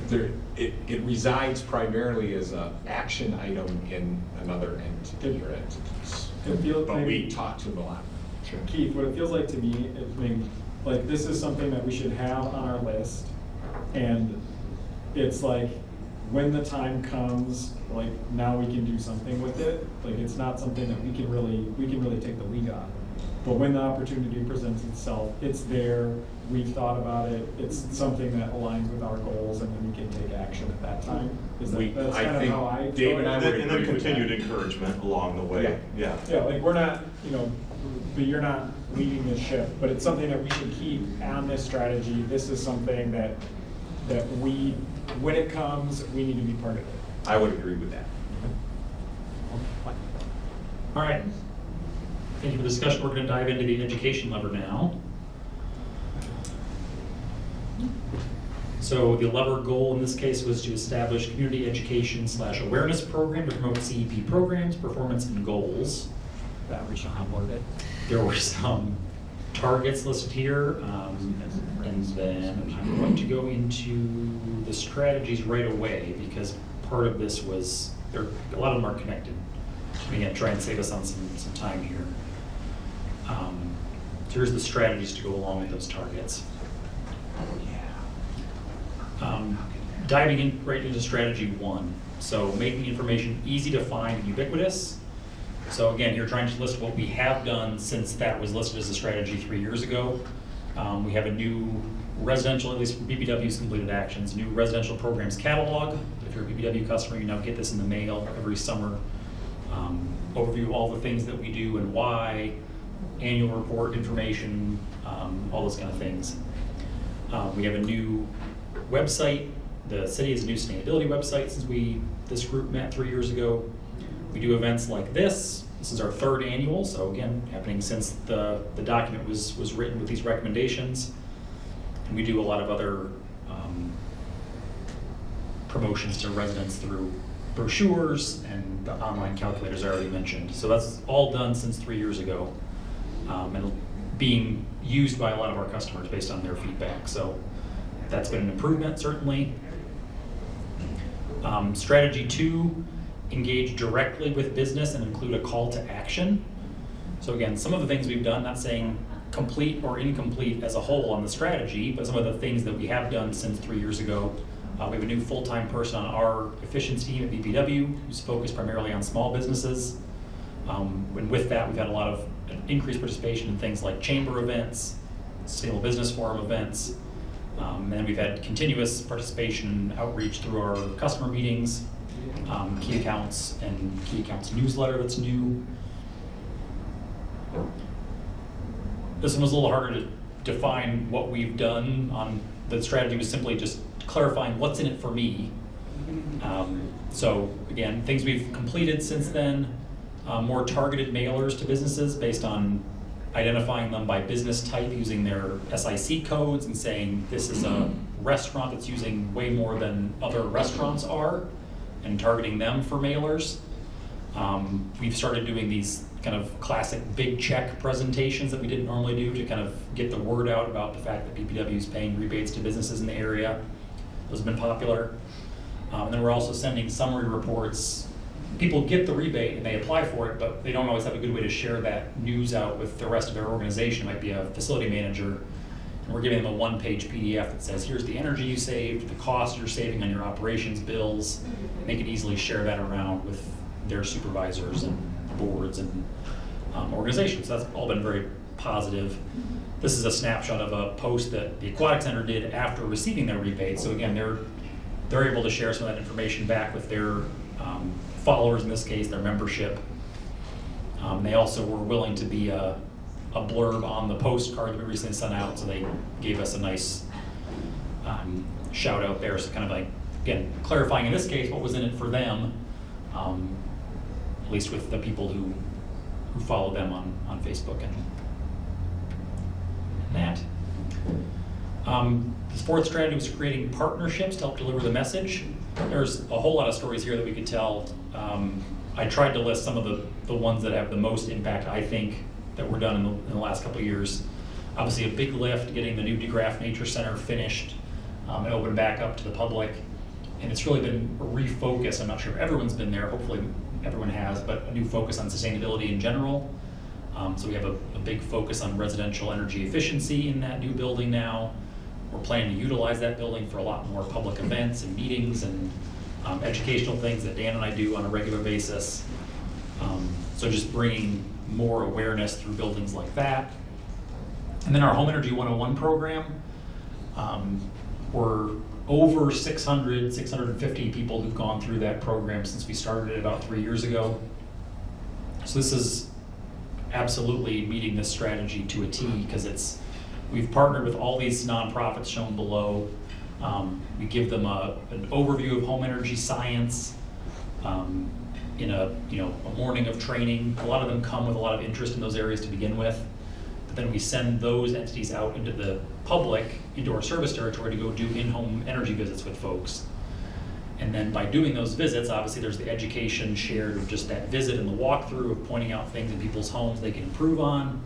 it resides primarily as an action item in another entity or entities. It feels But we maybe- talk to them a lot. Keith, what it feels like to me is maybe, like, this is something that we should have on our list. And it's like, when the time comes, like, now we can do something with it. Like, it's not something that we can really take the lead on. But when the opportunity presents itself, it's there, we've thought about it, it's something that aligns with our goals, and then we can take action at that time. Is that, that's I kind of think how I. Dave and I And would then agree with continued that. encouragement along the way, yeah. Yeah, like, we're not, but you're not leading the ship, but it's something that we should keep on this strategy. This is something that we, when it comes, we need to be part of it. I would agree with that. All right. Thank you for the discussion. We're going to dive into the education lever now. So the lever goal in this case was to establish community education / awareness program to promote CEP programs, performance, and goals. That we shall have more of it. There were some targets listed here, and then I'm going to go into the strategies right away because part of this was, a lot of them are connected. Again, try and save us on some time here. So here's the strategies to go along with those targets. Diving in right into strategy 1. So making information easy to find and ubiquitous. So again, you're trying to list what we have done since that was listed as a strategy 3 years ago. We have a new residential, at least for BBW's completed actions, new residential programs catalog. If you're a BBW customer, you now get this in the mail every summer. Overview of all the things that we do and why, annual report information, all those kind of things. We have a new website. The city has a new sustainability website since this group met 3 years ago. We do events like this. This is our 3rd annual, so again, happening since the document was written with these recommendations. And we do a lot of other promotions to residents through brochures and the online calculators I already mentioned. So that's all done since 3 years ago, and being used by a lot of our customers based on their feedback. So that's been an improvement, certainly. Strategy 2, engage directly with business and include a call to action. So again, some of the things we've done, not saying complete or incomplete as a whole on the strategy, but some of the things that we have done since 3 years ago. We have a new full-time person on our efficiency team at BPW who's focused primarily on small businesses. And with that, we've had a lot of increased participation in things like chamber events, Sustainable Business Forum events. And we've had continuous participation and outreach through our customer meetings, key accounts, and key accounts newsletter that's new. This one was a little harder to define what we've done on. The strategy was simply just clarifying what's in it for me. So again, things we've completed since then, more targeted mailers to businesses based on identifying them by business type using their SIC codes and saying this is a restaurant that's using way more than other restaurants are and targeting them for mailers. We've started doing these kind of classic big check presentations that we didn't normally do to kind of get the word out about the fact that BPW is paying rebates to businesses in the area. Those have been popular. And then we're also sending summary reports. People get the rebate and they apply for it, but they don't always have a good way to share that news out with the rest of their organization. It might be a facility manager, and we're giving them a one-page PDF that says, here's the energy you saved, the cost you're saving on your operations bills. And they can easily share that around with their supervisors and boards and organizations. So that's all been very positive. This is a snapshot of a post that the Aquatic Center did after receiving their rebate. So again, they're able to share some of that information back with their followers, in this case, their membership. They also were willing to be a blurb on the postcard that we recently sent out, so they gave us a nice shout out there. So kind of like, again, clarifying in this case what was in it for them, at least with the people who follow them on Facebook and that. The fourth strategy was creating partnerships to help deliver the message. There's a whole lot of stories here that we could tell. I tried to list some of the ones that have the most impact, I think, that were done in the last couple of years. Obviously, a big lift getting the new DeGraff Nature Center finished and opened back up to the public. And it's really been a refocus. I'm not sure if everyone's been there. Hopefully everyone has, but a new focus on sustainability in general. So we have a big focus on residential energy efficiency in that new building now. We're planning to utilize that building for a lot more public events and meetings and educational things that Dan and I do on a regular basis. So just bringing more awareness through buildings like that. And then our Home Energy 101 program, we're over 650 people who've gone through that program since we started it about 3 years ago. So this is absolutely meeting this strategy to a T, because we've partnered with all these nonprofits shown below. We give them an overview of home energy science in a morning of training. A lot of them come with a lot of interest in those areas to begin with. But then we send those entities out into the public, into our service territory, to go do in-home energy visits with folks. And then by doing those visits, obviously there's the education shared of just that visit and the walkthrough of pointing out things in people's homes they can improve on.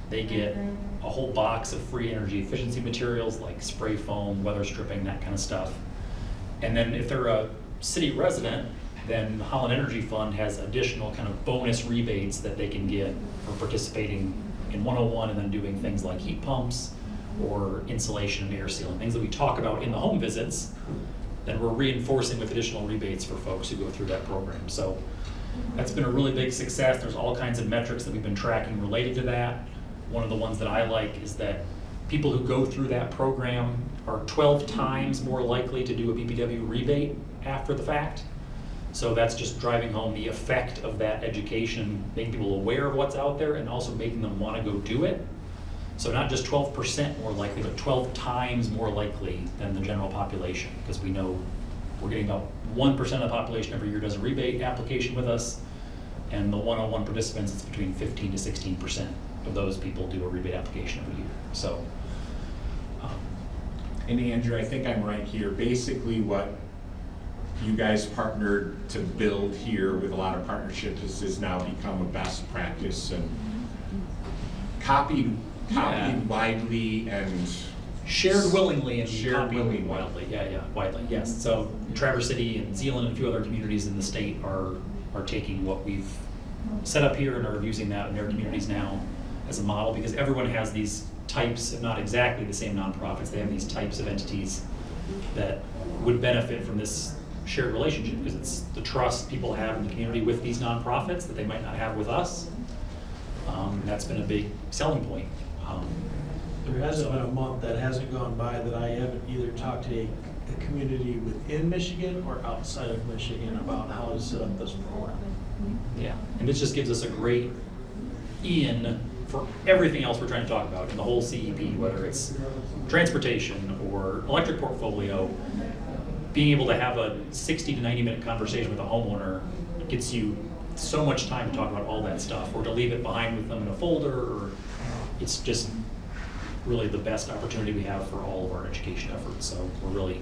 They get a whole box of free energy efficiency materials like spray foam, weather stripping, that kind of stuff. And then if they're a city resident, then the Holland Energy Fund has additional kind of bonus rebates that they can get for participating in 101 and then doing things like heat pumps or insulation and air sealing, things that we talk about in the home visits, then we're reinforcing with additional rebates for folks who go through that program. So that's been a really big success. There's all kinds of metrics that we've been tracking related to that. One of the ones that I like is that people who go through that program are 12 times more likely to do a BPW rebate after the fact. So that's just driving home the effect of that education, making people aware of what's out there and also making them want to go do it. So not just 12% more likely, but 12 times more likely than the general population, because we know we're getting about 1% of the population every year does a rebate application with us, and the 101 participants, it's between 15 to 16% of those people do a rebate application every year. So. And Andrew, I think I'm right here. Basically what you guys partnered to build here with a lot of partnerships has now become a best practice and copied widely and shared willingly and shared copied willingly. widely. Yeah, widely, yes. So Traverse City and Zeeland and a few other communities in the state are taking what we've set up here and are using that in their communities now as a model, because everyone has these types, if not exactly the same nonprofits, they have these types of entities that would benefit from this shared relationship, because it's the trust people have in the community with these nonprofits that they might not have with us. That's been a big selling point. There hasn't been a month that hasn't gone by that I haven't either talked to a community within Michigan or outside of Michigan about how to set up this program. Yeah, and this just gives us a great in for everything else we're trying to talk about in the whole CEP, whether it's transportation or electric portfolio. Being able to have a 60 to 90 minute conversation with a homeowner gets you so much time to talk about all that stuff, or to leave it behind with them in a folder, or it's just really the best opportunity we have for all of our education efforts. So we're really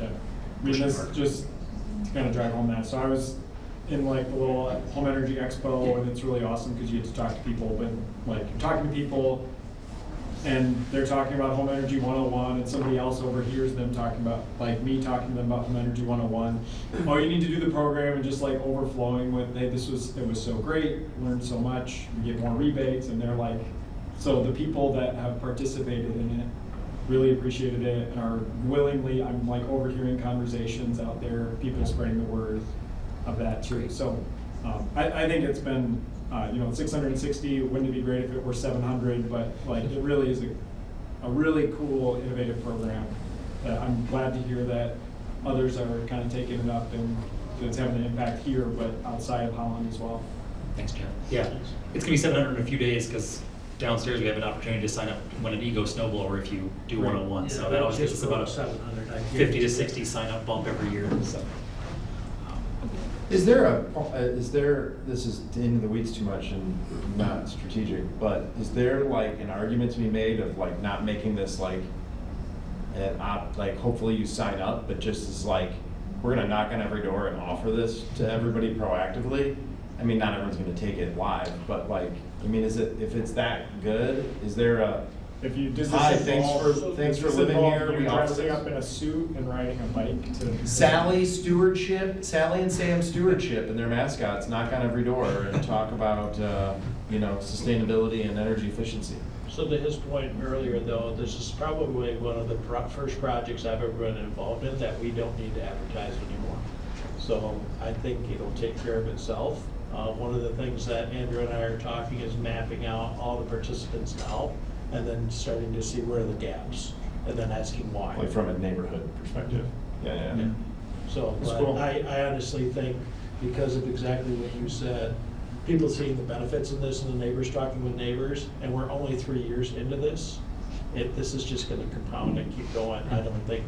pushing hard. Just to kind of drive home that. So I was in like the little Home Energy Expo, and it's really awesome because you get to talk to people. But like you're talking to people, and they're talking about Home Energy 101, and somebody else overhears them talking about, like me talking to them about Home Energy 101. Oh, you need to do the program, and just like overflowing with, hey, it was so great, learned so much, we get more rebates, and they're like, so the people that have participated in it really appreciated it and are willingly, I'm like overhearing conversations out there, people spreading the word of that too. So I think it's been, 660, wouldn't it be great if it were 700, but like it really is a really cool, innovative program that I'm glad to hear that others are kind of taking it up and it's having an impact here, but outside of Holland as well. Thanks, Jeff. Yeah, it's gonna be 700 in a few days, because downstairs we have an opportunity to sign up to win an Ego snowblower if you do 101. So that always gives us about a 700. 50 to 60 sign up bump every year. So. Is there this is into the weeds too much and not strategic, but is there like an argument to be made of like not making this like and like, hopefully you sign up, but just as like, we're gonna knock on every door and offer this to everybody proactively. I mean, not everyone's gonna take it live, but like, I mean, if it's that good, is there a, If you, does Hi, this involve? thanks for does this living involve here, you we offer dressing this? up in a suit and riding a bike to? Sally and Sam Stewardship and their mascots knock on every door and talk about, sustainability and energy efficiency. So to his point earlier, though, this is probably one of the first projects I've ever been involved in that we don't need to advertise anymore. So I think it'll take care of itself. One of the things that Andrew and I are talking is mapping out all the participants now, and then starting to see where are the gaps, and then asking why. Like from a neighborhood perspective. Yeah. So, That's but cool. I honestly think, because of exactly what you said, people seeing the benefits of this and the neighbors talking with neighbors, and we're only 3 years into this, this is just gonna compound and keep going, I don't think,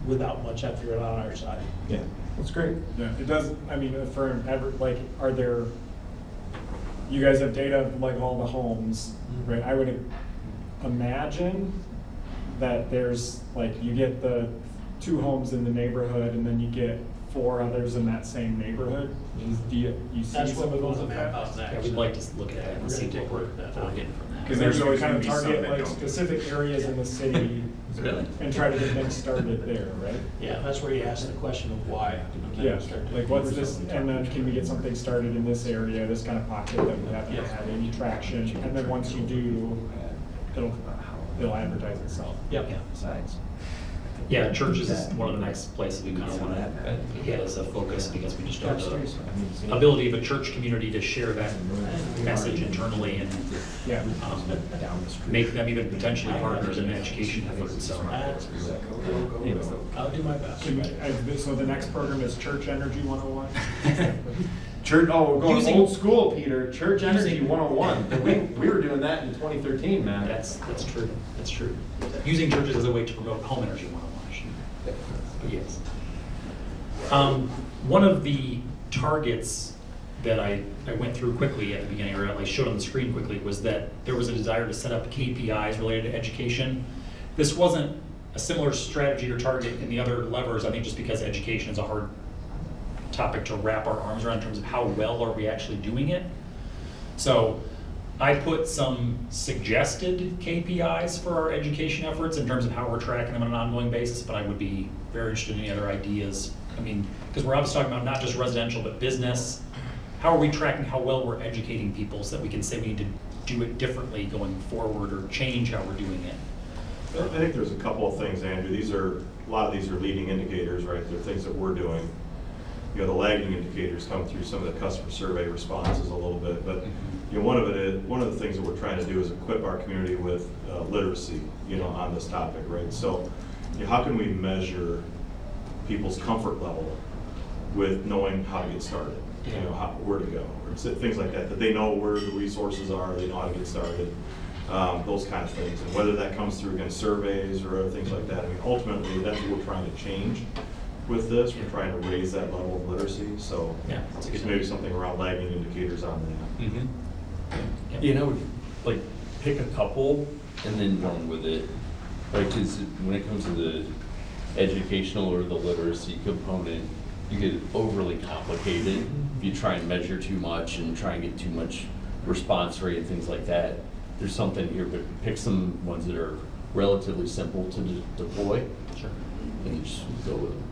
without much effort on our side. Yeah, that's great. Yeah, it does, I mean, are there, you guys have data of like all the homes, right? I would imagine that there's, like, you get the 2 homes in the neighborhood and then you get 4 others in that same neighborhood. Do you see That's what some we of want those to map effects? out next. Yeah, we'd like to look at that and We're see gonna what we're take that getting from that. Because There's there's always kind always of gonna be some target that like don't. specific areas in the city Really? and try to get things started there, right? Yeah, that's where you ask the question of why. Yeah, like what's this, and then can we get something started in this area, this kind of pocket that we haven't had any traction, and then once you do, it'll advertise itself. Yep. Yeah, churches is one of the next places we kind of want to hit as a focus, because we just don't have the ability of a church community to share that message internally and Yeah. make them even potentially partners in an education effort, so. I'll do my best. So the next program is Church Energy 101? Church, we're going Using- old school, Peter. Church Energy Using- 101. We were doing that in 2013, man. That's true, that's true. Using churches as a way to promote home energy 101, I should. But yes. One of the targets that I went through quickly at the beginning, or at least showed on the screen quickly, was that there was a desire to set up KPIs related to education. This wasn't a similar strategy or target in the other levers, I think just because education is a hard topic to wrap our arms around in terms of how well are we actually doing it. So I put some suggested KPIs for our education efforts in terms of how we're tracking them on an ongoing basis, but I would be very interested in any other ideas. I mean, because we're obviously talking about not just residential, but business. How are we tracking how well we're educating people so that we can say we need to do it differently going forward or change how we're doing it? I think there's a couple of things, Andrew. A lot of these are leading indicators, right? They're things that we're doing. The lagging indicators come through some of the customer survey responses a little bit, but one of the things that we're trying to do is equip our community with literacy, on this topic, right? So, how can we measure people's comfort level with knowing how to get started, where to go, or things like that they know where the resources are, they know how to get started, those kind of things, and whether that comes through again surveys or other things like that. I mean, ultimately, that's what we're trying to change. With this, we're trying to raise that level of literacy, so Yeah, that's a good maybe idea. something around lagging indicators on that. Yeah, and I would like pick a couple and then run with it. Right, because when it comes to the educational or the literacy component, you get overly complicated if you try and measure too much and try and get too much response rate and things like that. There's something here, but pick some ones that are relatively simple to deploy. Sure. And just go with them.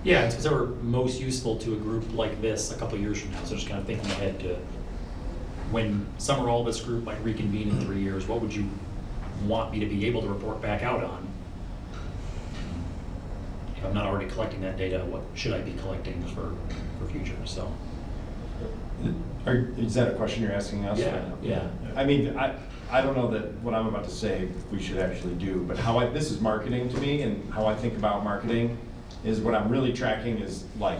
Yeah, it's because they were most useful to a group like this a couple of years from now. So just kind of thinking ahead to when some or all of this group might reconvene in 3 years, what would you want me to be able to report back out on? If I'm not already collecting that data, what should I be collecting for future? So. Is that a question you're asking us? Yeah. I mean, I don't know that what I'm about to say we should actually do, but this is marketing to me, and how I think about marketing is what I'm really tracking is like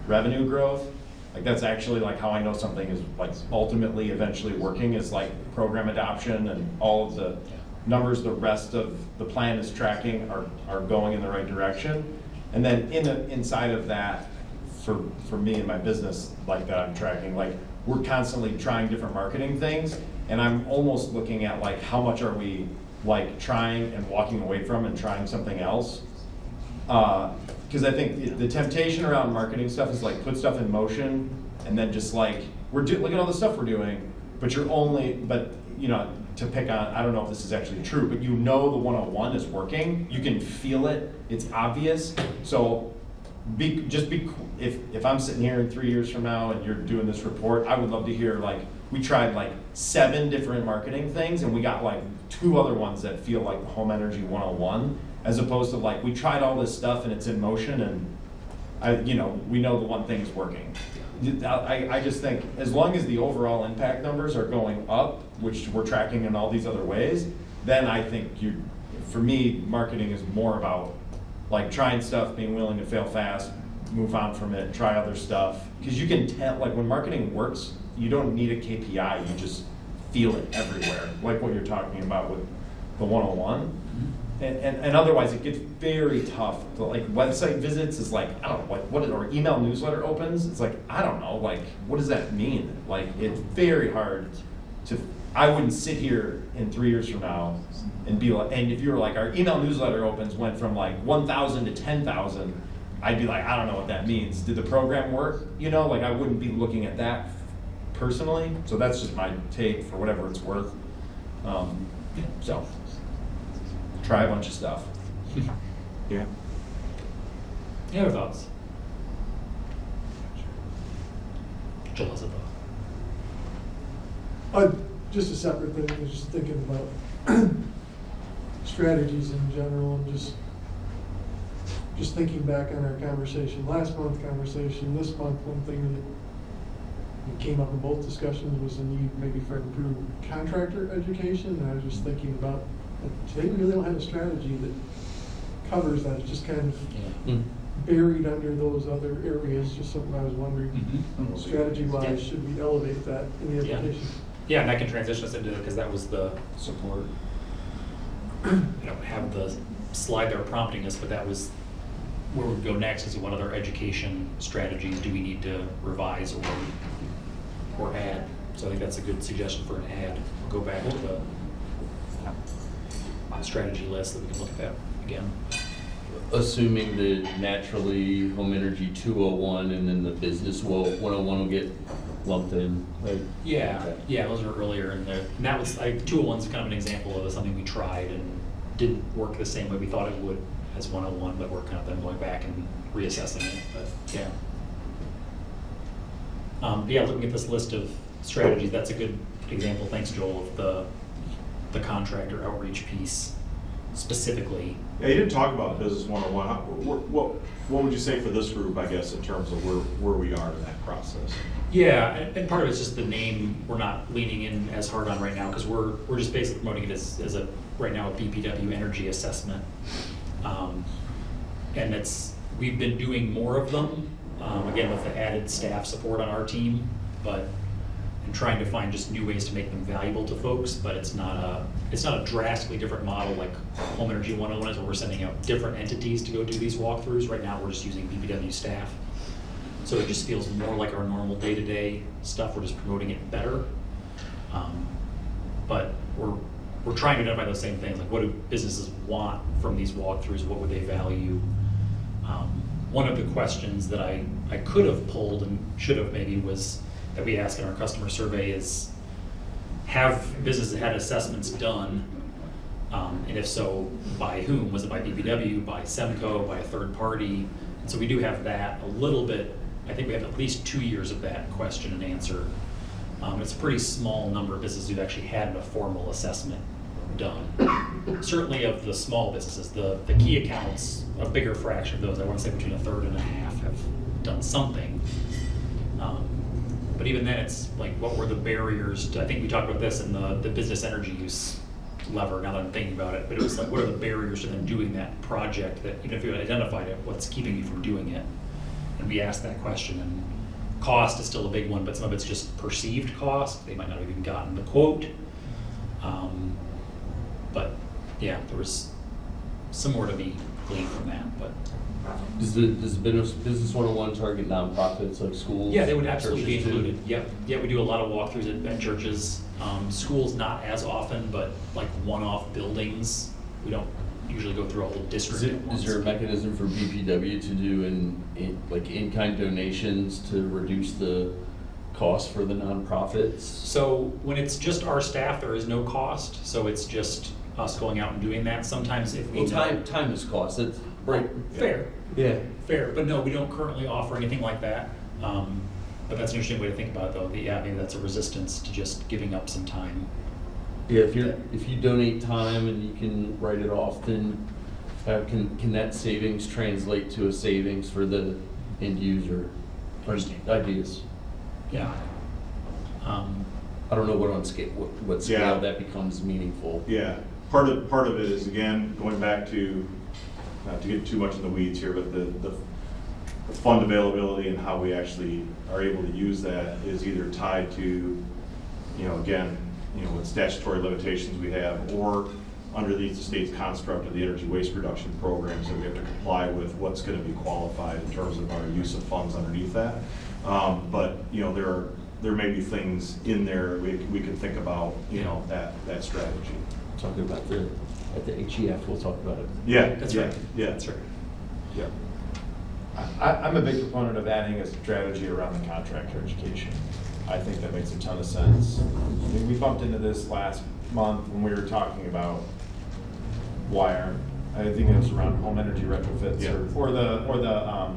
revenue growth. Like that's actually like how I know something is like ultimately eventually working, is like program adoption and all of the numbers the rest of the plan is tracking are going in the right direction. And then inside of that, for me and my business, like that I'm tracking, like we're constantly trying different marketing things, and I'm almost looking at like how much are we like trying and walking away from and trying something else. Because I think the temptation around marketing stuff is like put stuff in motion and then just like, look at all the stuff we're doing, but you know, to pick on, I don't know if this is actually true, but you know the 101 is working, you can feel it, it's obvious. So if I'm sitting here in 3 years from now and you're doing this report, I would love to hear like, we tried like 7 different marketing things and we got like 2 other ones that feel like the home energy 101, as opposed to like, we tried all this stuff and it's in motion and we know the one thing is working. I just think as long as the overall impact numbers are going up, which we're tracking in all these other ways, then I think for me, marketing is more about like trying stuff, being willing to fail fast, move on from it, try other stuff. Because you can tell, like when marketing works, you don't need a KPI, you just feel it everywhere, like what you're talking about with the 101. And otherwise it gets very tough. Like website visits is like, I don't know, or email newsletter opens, it's like, I don't know, like what does that mean? Like it's very hard I wouldn't sit here in 3 years from now and be like, and if you were like, our email newsletter opens went from like 1,000 to 10,000, I'd be like, I don't know what that means. Did the program work? You know, like I wouldn't be looking at that personally. So that's just my take for whatever it's worth. So try a bunch of stuff. Yeah. Any other thoughts? Joel has a thought. Just a separate thing, I was just thinking about strategies in general, and just thinking back on our conversation, last month conversation, this month, one thing that came up in both discussions was the need maybe for improved contractor education, and I was just thinking about, today we really don't have a strategy that covers that, it's just kind of buried under those other areas, just something I was wondering, strategy-wise, should we elevate that in the application? Yeah, and that can transition us into, because that was the Support. I don't have the slide there prompting us, but that was where we'd go next, is what other education strategies do we need to revise or add? So I think that's a good suggestion for an add. We'll go back to the strategy list that we can look at that again. Assuming that naturally home energy 201 and then the business 101 will get lumped in, right? Yeah, those are earlier in there. And that was, 201 is kind of an example of something we tried and didn't work the same way we thought it would as 101, but we're kind of then going back and reassessing it, but yeah. Looking at this list of strategies, that's a good example, thanks Joel, of the contractor outreach piece specifically. Yeah, you didn't talk about Business 101. What would you say for this group, I guess, in terms of where we are in that process? Yeah, and part of it's just the name we're not leaning in as hard on right now, because we're just basically promoting it as a, right now, a BPW energy assessment. And we've been doing more of them, again, with the added staff support on our team, and trying to find just new ways to make them valuable to folks, but it's not a drastically different model like Home Energy 101 is, where we're sending out different entities to go do these walkthroughs. Right now, we're just using BPW staff. So it just feels more like our normal day-to-day stuff. We're just promoting it better. But we're trying to identify those same things, like what do businesses want from these walkthroughs, what would they value? One of the questions that I could have pulled and should have maybe was that we ask in our customer survey is, have businesses had assessments done? And if so, by whom? Was it by BPW, by Semco, by a third party? And so we do have that a little bit. I think we have at least 2 years of that question and answer. It's a pretty small number of businesses who've actually had a formal assessment done. Certainly of the small businesses, the key accounts, a bigger fraction of those, I want to say between a third and a half, have done something. But even then, it's like, what were the barriers to, I think we talked about this in the business energy use lever, now that I'm thinking about it, but it was like, what are the barriers to them doing that project, that even if you had identified it, what's keeping you from doing it? And we asked that question, and cost is still a big one, but some of it's just perceived cost. They might not have even gotten the quote. But yeah, there was some more to be glean from that, but. Does Business 101 target nonprofits like schools? Yeah, they would absolutely be churches too? included, yep. Yeah, we do a lot of walkthroughs at churches. Schools not as often, but like one-off buildings, we don't usually go through a whole district at once. Is there a mechanism for BPW to do in-kind donations to reduce the cost for the nonprofits? So when it's just our staff, there is no cost, so it's just us going out and doing that. Sometimes if we Well, know- time is cost, it's, right? Fair, Yeah. fair, but no, we don't currently offer anything like that. But that's an interesting way to think about it, though. Yeah, maybe that's a resistance to just giving up some time. Yeah, if you donate time and you can write it off, then can that savings translate to a savings for the end user? Ideas. Yeah. I don't know what scale Yeah. that becomes meaningful. Yeah, part of it is, again, going back to, not to get too much in the weeds here, but the fund availability and how we actually are able to use that is either tied to, again, what statutory limitations we have, or underneath the state's construct of the energy waste reduction programs that we have to comply with what's going to be qualified in terms of our use of funds underneath that. But, there may be things in there we can think about, that strategy. Talking about at the HEF, we'll talk about it. Yeah, That's yeah, right. Yeah, That's right. Yeah. I'm a big proponent of adding a strategy around the contractor education. I think that makes a ton of sense. I mean, we bumped into this last month when we were talking about I think it was around home energy retrofits, Yeah. or the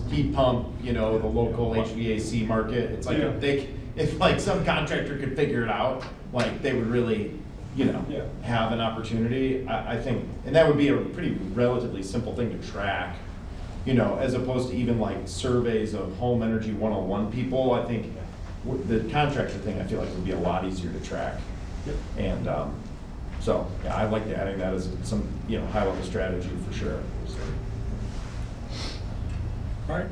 heat pump, the local HVAC market. It's like if like some contractor could figure it out, like they would really, have an opportunity. I think, and that would be a pretty relatively simple thing to track. As opposed to even like surveys of home energy 101 people. I think the contractor thing, I feel like would be a lot easier to track. And so, yeah, I like adding that as some, high level strategy for sure. All right.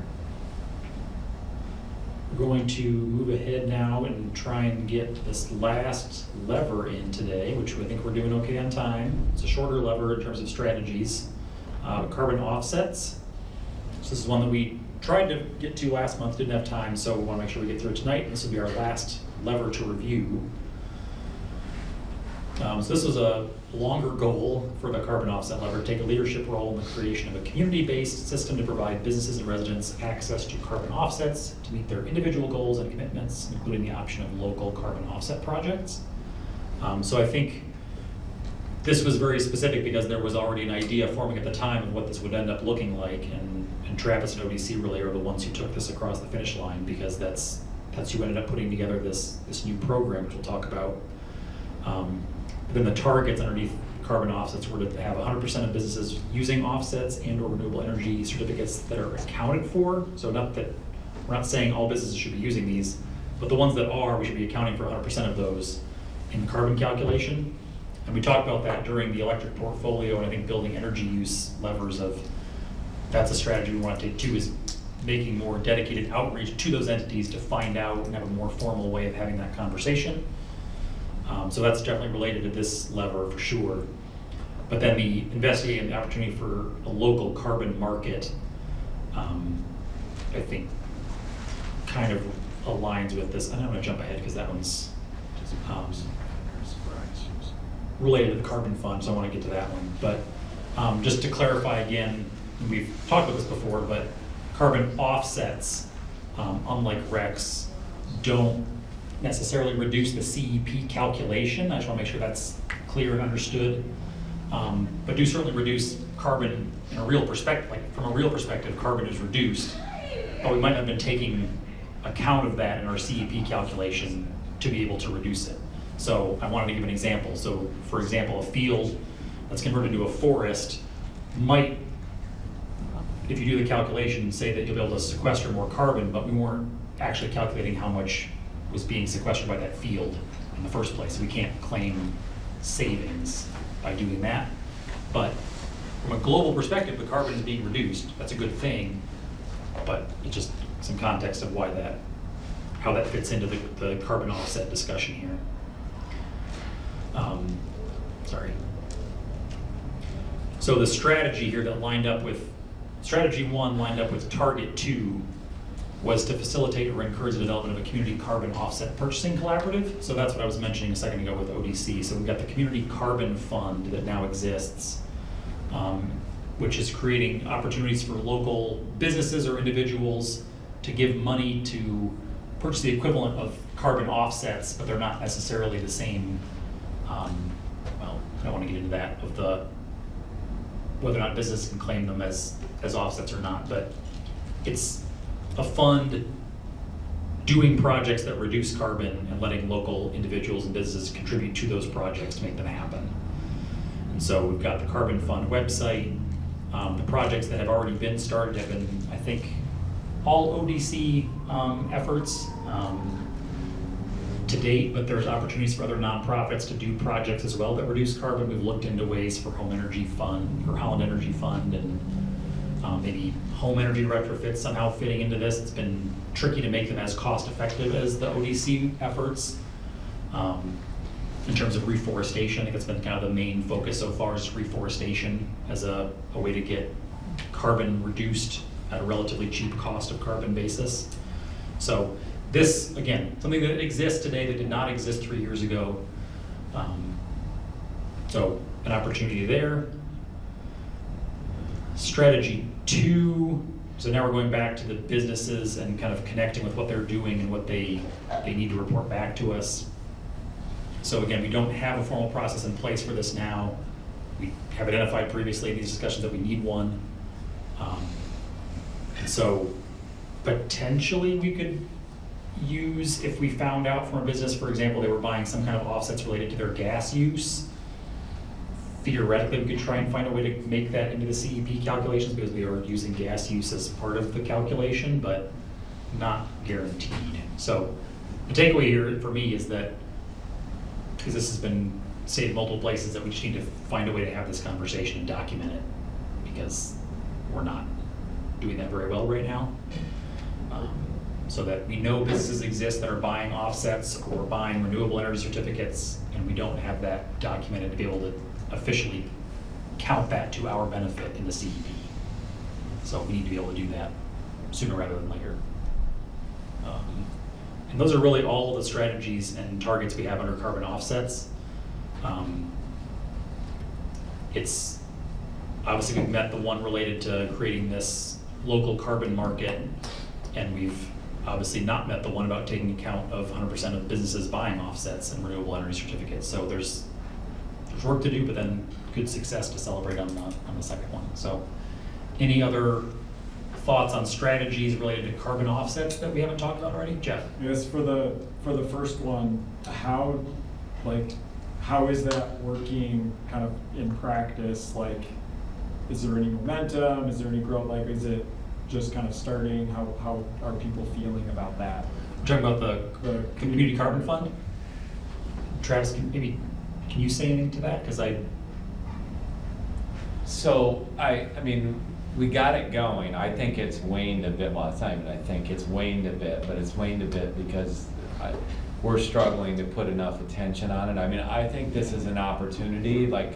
We're going to move ahead now and try and get this last lever in today, which I think we're doing okay on time. It's a shorter lever in terms of strategies. Carbon offsets. So this is one that we tried to get to last month, didn't have time, so we want to make sure we get through it tonight. This will be our last lever to review. So this was a longer goal for the carbon offset lever, take a leadership role in the creation of a community-based system to provide businesses and residents access to carbon offsets to meet their individual goals and commitments, including the option of local carbon offset projects. So I think this was very specific because there was already an idea forming at the time of what this would end up looking like, and Travis and ODC really are the ones who took this across the finish line, because that's who ended up putting together this new program, which we'll talk about. Then the targets underneath carbon offsets were to have 100% of businesses using offsets and or renewable energy certificates that are accounted for. So we're not saying all businesses should be using these, but the ones that are, we should be accounting for 100% of those in the carbon calculation. And we talked about that during the electric portfolio, and I think building energy use levers that's a strategy we want to take too, is making more dedicated outreach to those entities to find out and have a more formal way of having that conversation. So that's definitely related to this lever for sure. But then the investigating the opportunity for a local carbon market, I think kind of aligns with this. And I'm going to jump ahead because that one's related to the carbon fund, so I want to get to that one. But just to clarify again, we've talked about this before, but carbon offsets, unlike RECs, don't necessarily reduce the CEP calculation. I just want to make sure that's clear and understood. But do certainly reduce carbon in a real perspective. Like from a real perspective, carbon is reduced, but we might not have been taking account of that in our CEP calculation to be able to reduce it. So I wanted to give an example. So for example, a field that's converted into a forest might, if you do the calculation, say that you'll be able to sequester more carbon, but we weren't actually calculating how much was being sequestered by that field in the first place. We can't claim savings by doing that. But from a global perspective, the carbon is being reduced. That's a good thing, but it's just some context of how that fits into the carbon offset discussion here. So the strategy here that lined up with, strategy 1 lined up with target 2 was to facilitate or encourage the development of a community carbon offset purchasing collaborative. So that's what I was mentioning a second ago with ODC. So we've got the community carbon fund that now exists, which is creating opportunities for local businesses or individuals to give money to purchase the equivalent of carbon offsets, but they're not necessarily the same, well, I don't want to get into that, of the, whether or not business can claim them as offsets or not, but it's a fund doing projects that reduce carbon and letting local individuals and businesses contribute to those projects to make them happen. And so we've got the Carbon Fund website. The projects that have already been started have been, I think, all ODC efforts to date, but there's opportunities for other nonprofits to do projects as well that reduce carbon. We've looked into ways for Home Energy Fund or Holland Energy Fund and maybe home energy retrofits somehow fitting into this. It's been tricky to make them as cost effective as the ODC efforts. In terms of reforestation, I think it's been kind of the main focus so far is reforestation as a way to get carbon reduced at a relatively cheap cost of carbon basis. So this, again, something that exists today that did not exist 3 years ago. So an opportunity there. Strategy 2, so now we're going back to the businesses and kind of connecting with what they're doing and what they need to report back to us. So again, we don't have a formal process in place for this now. We have identified previously in these discussions that we need one. And so potentially we could use, if we found out from a business, for example, they were buying some kind of offsets related to their gas use, theoretically we could try and find a way to make that into the CEP calculations because we are using gas use as part of the calculation, but not guaranteed. So the takeaway here for me is that, because this has been stated multiple places, that we just need to find a way to have this conversation and document it, because we're not doing that very well right now. So that we know businesses exist that are buying offsets or buying renewable energy certificates, and we don't have that documented to be able to officially count that to our benefit in the CEP. So we need to be able to do that sooner rather than later. And those are really all the strategies and targets we have under carbon offsets. It's obviously we've met the one related to creating this local carbon market, and we've obviously not met the one about taking account of 100% of businesses buying offsets and renewable energy certificates. So there's work to do, but then good success to celebrate on the second one. So any other thoughts on strategies related to carbon offsets that we haven't talked about already? Jeff? Yes, for the first one, how is that working kind of in practice? Like, is there any momentum? Is there any growth? Like, is it just kind of starting? How are people feeling about that? We're talking about the Community Carbon Fund. Travis, can you say anything to that? Because So, I mean, we got it going. I think it's waned a bit. Well, it's not even I think it's waned a bit, but it's waned a bit because we're struggling to put enough attention on it. I mean, I think this is an opportunity. Like,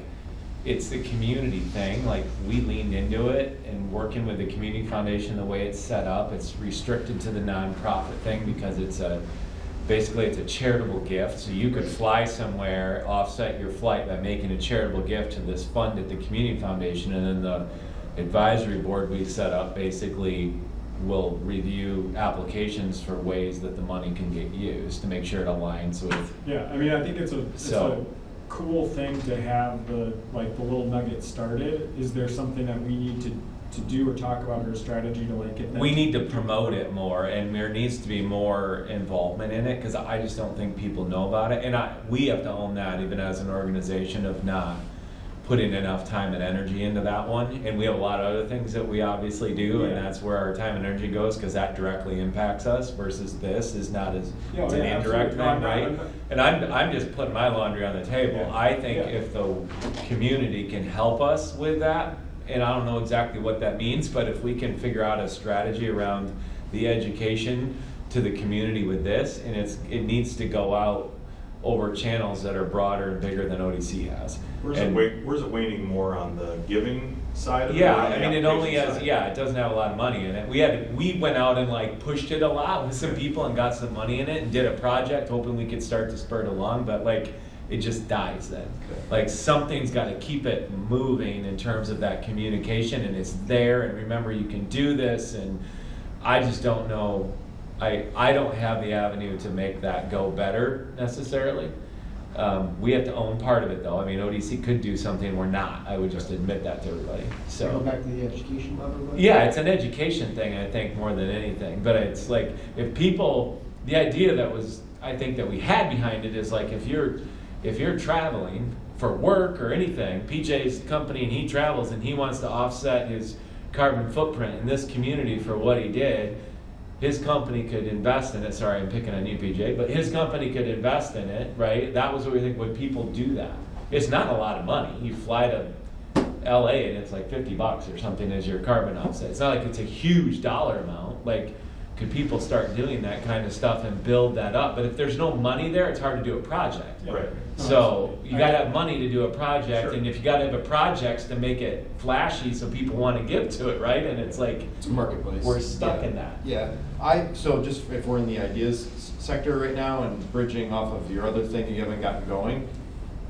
it's the community thing. Like, we leaned into it, and working with the community foundation the way it's set up, it's restricted to the nonprofit thing because it's basically it's a charitable gift. So you could fly somewhere, offset your flight by making a charitable gift to this fund at the community foundation, and then the advisory board we set up basically will review applications for ways that the money can get used to make sure it aligns with. Yeah, I mean, I think it's a cool thing to have the little nugget started. Is there something that we need to do or talk about, or a strategy to get that? We need to promote it more, and there needs to be more involvement in it, because I just don't think people know about it. And we have to own that, even as an organization, of not putting enough time and energy into that one. And we have a lot of other things that we obviously do, and that's where our time and energy goes, because that directly impacts us, versus this is not as, it's an indirect thing, right? And I'm just putting my laundry on the table. Yeah. I think if the community can help us with that, and I don't know exactly what that means, but if we can figure out a strategy around the education to the community with this, and it needs to go out over channels that are broader and bigger than ODC has. Where's And- where's it waning more on the giving side of it? Yeah, or on the I mean, it only application has, side? yeah, it doesn't have a lot of money in it. We went out and like pushed it a lot with some people and got some money in it and did a project hoping we could start to spur it along, but like, it just dies then. Like, something's gotta keep it moving in terms of that communication, and it's there, and remember, you can do this, and I just don't know, I don't have the avenue to make that go better necessarily. We have to own part of it though. I mean, ODC could do something, we're not. I would just admit that to everybody, so. Go back to the education level. but- Yeah, it's an education thing, I think, more than anything, but it's like, if people, the idea that was, I think that we had behind it is like, if you're traveling for work or anything, PJ's company and he travels and he wants to offset his carbon footprint in this community for what he did, his company could invest in it. Sorry, I'm picking on you, PJ, but his company could invest in it, right? That was what we think, would people do that? It's not a lot of money. You fly to LA and it's like $50 or something as your carbon offset. It's not like it's a huge dollar amount. Like, could people start doing that kind of stuff and build that up? But if there's no money there, it's hard to do a project. Right. So you gotta have money to do a project, Sure. and if you gotta have a project to make it flashy so people wanna give to it, right? And it's like, It's a marketplace. we're stuck Yeah. in that. Yeah, so just if we're in the ideas sector right now and bridging off of your other thing that you haven't gotten going,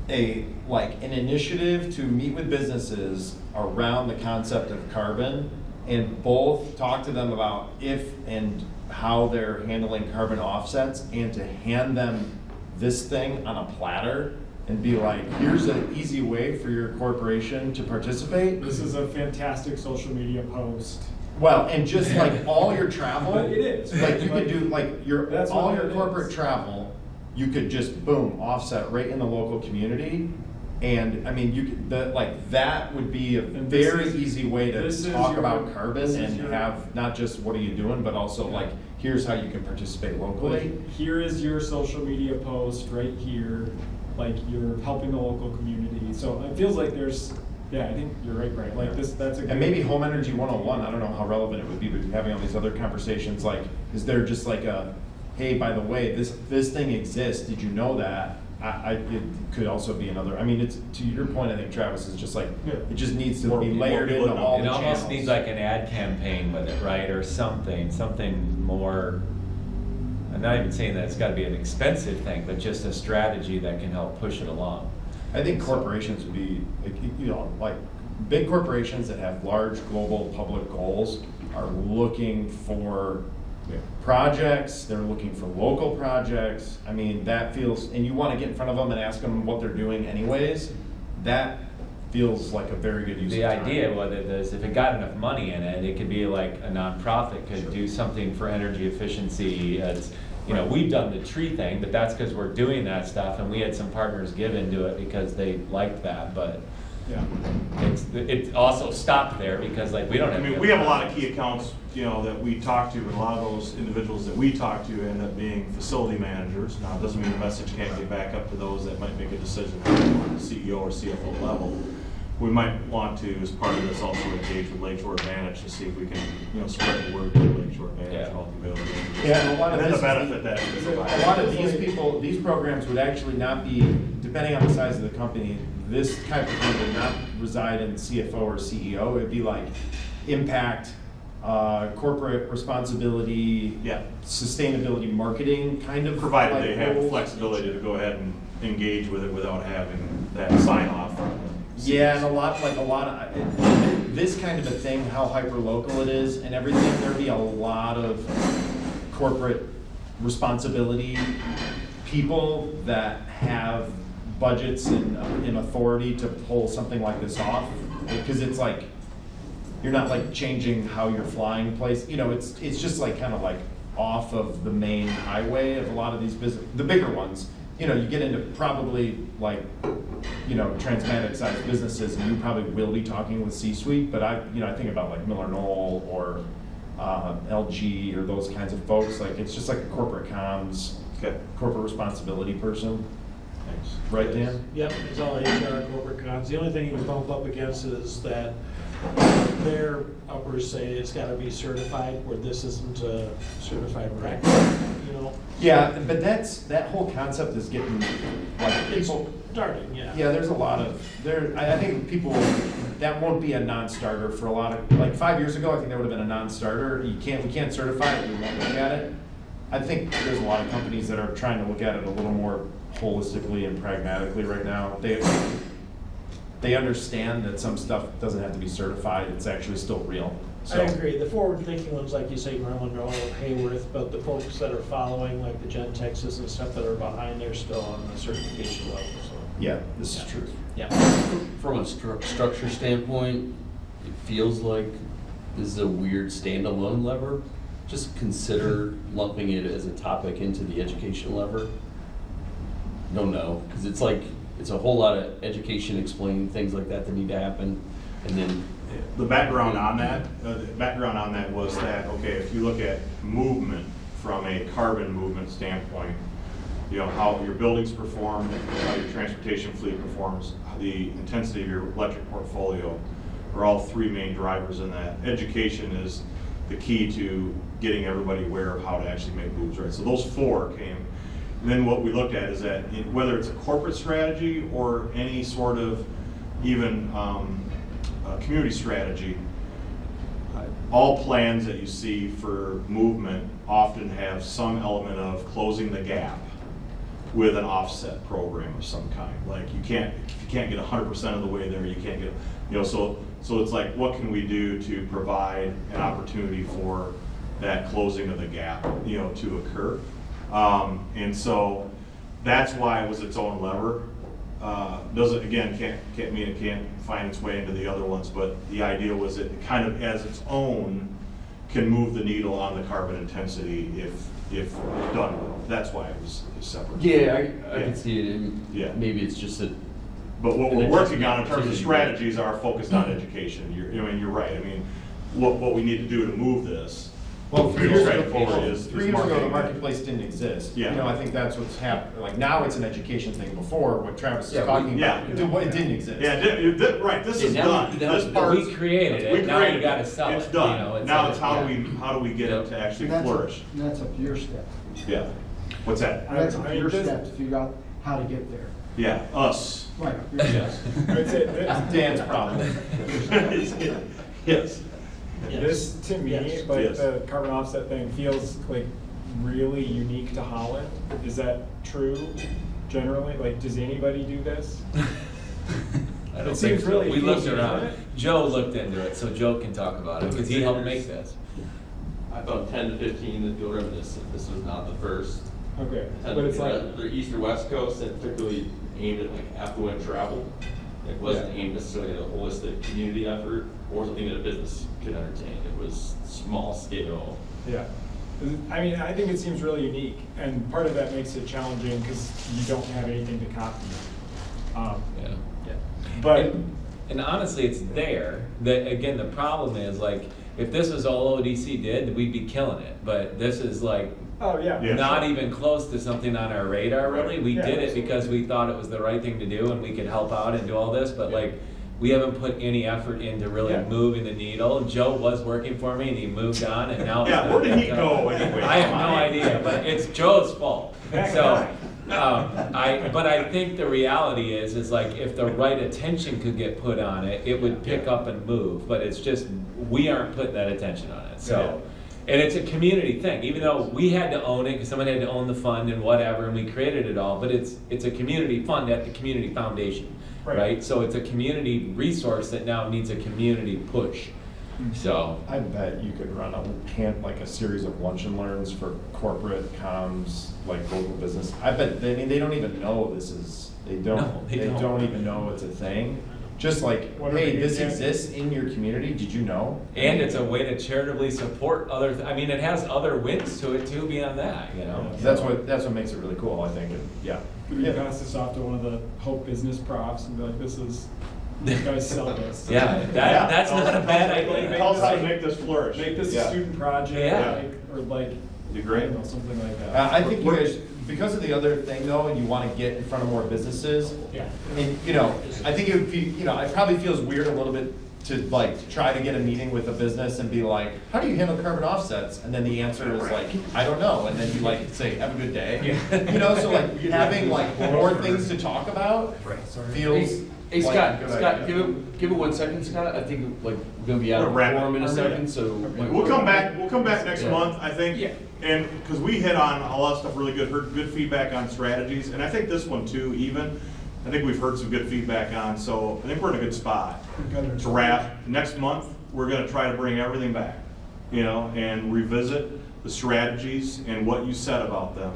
an initiative to meet with businesses around the concept of carbon and both talk to them about if and how they're handling carbon offsets, and to hand them this thing on a platter and be like, here's an easy way for your corporation to participate. This is a fantastic social media post. Well, and just like all your travel. But it is. Like you could do like That's all what your it corporate is. travel, you could just boom, offset right in the local community. And I mean, that would be a And this very is- easy way to this is talk your- about this carbon is and your- have not just what are you doing, but also like, here's how you can participate locally. Like, here is your social media post right here, like you're helping the local community. So it feels like there's, yeah, I think you're right, Brian. Like that's a good. And maybe Home Energy 101, I don't know how relevant it would be, but having all these other conversations, like, is there just like a, hey, by the way, this thing exists, did you know that? It could also be another, I mean, it's, to your point, I think Travis is just like, Yeah. it just needs to More be people- layered more into people all It the almost channels. needs like an ad campaign with it, right, or something more, I'm not even saying that it's gotta be an expensive thing, but just a strategy that can help push it along. I think corporations would be, like big corporations that have large global public goals are looking for projects, they're looking for local projects. I mean, that feels, and you want to get in front of them and ask them what they're doing anyways, that feels like a very good use of The time. idea with it is if it got enough money in it, it could be like a nonprofit could do something for energy efficiency. It's, we've done the tree thing, but that's because we're doing that stuff, and we had some partners give into it because they liked that, but Yeah. it's also stopped there because like we don't I have. mean, we have a lot of key accounts, that we talk to, and a lot of those individuals that we talk to end up being facility managers. Now, it doesn't mean the message can't get back up to those that might make a decision on the CEO or CFO level. We might want to, as part of this, also engage with Lakeshore Advantage to see if we can, spread the word to Lakeshore Advantage and ultimately. Yeah, and a lot of then the this is- benefit that it provides. A lot of these people, these programs would actually not be, depending on the size of the company, this type of thing would not reside in CFO or CEO. It'd be like impact, corporate responsibility, Yeah. sustainability, marketing kind of. Provided like they have the roles. flexibility to go ahead and engage with it without having that sign off. Yeah, and a lot of, this kind of a thing, how hyper-local it is and everything, there'd be a lot of corporate responsibility people that have budgets and authority to pull something like this off. Because it's like, you're not like changing how you're flying place, it's just like kind of like off of the main highway of a lot of these the bigger ones. You get into probably like, transmatic sized businesses, and you probably will be talking with C-suite, but I think about like Miller Knoll or LG or those kinds of folks. Like, it's just like a corporate comms, Okay. corporate responsibility person. Thanks. Right, Dan? Yep, it's all HR, corporate comms. The only thing you bump up against is that their uppers say it's gotta be certified, where this isn't a certified practice, you know? Yeah, but that whole concept is getting, like, It's people, starting, yeah. yeah, there's a lot of, I think people, that won't be a non-starter for a lot of, like, 5 years ago, I think that would have been a non-starter. We can't certify it, we won't look at it. I think there's a lot of companies that are trying to look at it a little more holistically and pragmatically right now. They understand that some stuff doesn't have to be certified, it's actually still real. I So, agree, the forward-thinking ones, like you say, Grumman or Hayworth, but the folks that are following, like the Gen Texas and stuff that are behind, they're still on the certification level, so. yeah, this is true. Yeah. From a structure standpoint, it feels like this is a weird standalone lever. Just consider lumping it as a topic into the education lever. Don't know, because it's like, it's a whole lot of education explaining things like that need to happen, and then. The background on that was that, okay, if you look at movement from a carbon movement standpoint, you know, how your buildings perform, how your transportation fleet performs, the intensity of your electric portfolio are all three main drivers in that. Education is the key to getting everybody aware of how to actually make moves, right? So those four came. And then what we looked at is that whether it's a corporate strategy or any sort of even community strategy, all plans that you see for movement often have some element of closing the gap with an offset program of some kind. Like if you can't get 100% of the way there, you can't get, you know, so it's like, what can we do to provide an opportunity for that closing of the gap, you know, to occur? And so that's why it was its own lever. Doesn't, again, can't mean it can't find its way into the other ones, but the idea was it kind of as its own can move the needle on the carbon intensity if done well. That's why it was separate. Yeah, I can see it, and Yeah. maybe it's just a. But what we're working on in terms of Education. strategies are focused on education. You're right. I mean, what we need to do to move this. Well, 3 years ago, straightforward is 3 years ago, the marketing. marketplace didn't exist. Yeah. You know, I think that's what's happened, like, now it's an education thing. Before, what Travis is Yeah, talking yeah. about, it didn't exist. Yeah, right, this is Yeah, done. now This part's- we created it, we now you created gotta it. sell It's it, done. you know, it's Now like- it's how yeah. do we get it to actually And that's flourish? And that's up to your step. Yeah. What's that? I That's up to mean, your this- step to figure out how to get there. Yeah, us. Right. your step. Yes. I'd say this- Dan's problem. Yes. This, to me, Yes. like Yes. the carbon offset thing feels like really unique to Holland. Is that true generally? Like, does anybody do this? I don't It think seems so. really We looked easy, around. isn't it? Joe looked into it, so Joe can talk about it, because he helped make this. I found 10 to 15 that feel reminiscent. This was not the first. Okay, Tend but to it's be like, either east or west coast, and particularly aimed at like affluent travel. It wasn't Yeah. aimed necessarily at a holistic community effort or something that a business could entertain. It was small scale. yeah. I mean, I think it seems really unique, and part of that makes it challenging because you don't have anything to copy. Yeah. But, And honestly, it's there. Again, the problem is, like, if this was all ODC did, we'd be killing it. But this is like oh, yeah. Yeah. not even close to something on our radar, really. We Yeah, did it absolutely. because we thought it was the right thing to do and we could help out and do all this, but like, we haven't put any effort into really Yeah. moving the needle. Joe was working for me and he moved on and now. it's Yeah, not- where did he go anyway? I have no idea, but it's Joe's fault. That So, guy. but I think the reality is like, if the right attention could get put on it, it would pick up and move, but it's just, we aren't putting that attention on it, so. And it's a community thing, even though we had to own it, because someone had to own the fund and whatever, and we created it all, but it's a community fund at the community foundation, Right. right? So it's a community resource that now needs a community push, so. I bet you could run a series of lunch and learns for corporate comms, like local business. I bet, they don't even know this is, they No, don't they don't. even know it's a thing. Just like, What are hey, they this gonna get? exists in your community, did you know? And it's a way to charitably support other, I mean, it has other wins to it too beyond that, you know? That's what makes it really cool, I think, and, yeah. We can pass this off to one of the Hope business profs and be like, you guys sell this. Yeah, that's not a bad idea. Tell us how to make this flourish. Make this a Yeah. student project, Yeah. or like, You I agree? don't know, something like that. I think you guys, because of the other thing though, and you wanna get in front of more businesses, Yeah. and, I think it would be, it probably feels weird a little bit to like try to get a meeting with a business and be like, how do you handle carbon offsets? And then the answer is like, I don't know. And then you like say, have a good day. You know, so like having like more things to talk about feels. Hey, like Scott, a good Scott, idea. give it 1 second, Scott. I think like we're gonna be out of We're wrapping. forum in a second, so. like, We'll come back next Yeah. month, I think. Yeah. And, because we hit on a lot of stuff really good, heard good feedback on strategies, and I think this one too, even, I think we've heard some good feedback on, so I think we're in a good spot to wrap. Next month, we're gonna try to bring everything back, you know, and revisit the strategies and what you said about them,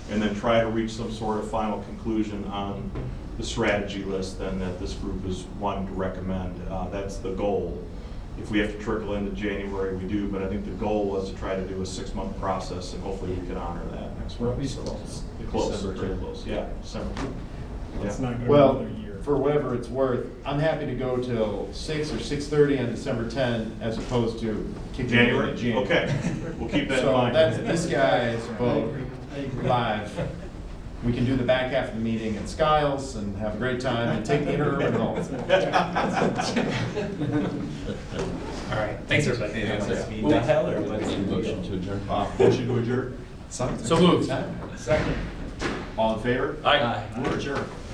and then try to reach some sort of final conclusion on the strategy list then that this group is wanting to recommend. That's the goal. If we have to trickle into January, we do, but I think the goal was to try to do a 6-month process, and hopefully we can honor that next month. Close, December pretty 10th. close, yeah, December. It's Yeah. not gonna be Well, another year. for whatever it's worth, I'm happy to go till 6 or 6:30 on December 10 as opposed to kicking it into January? Okay, we'll keep that in So mind. that's this guy's I vote agree. live. We can do the back half of the meeting at Skiles and have a great time and take the interurban home. All right, thanks, everybody. Hey, that's nice meeting Well, you. Tyler, let's do a motion to adjourn. Motion to adjourn? Sounds So moved. like a good time. Second. All in favor? Aye. We're adjourned.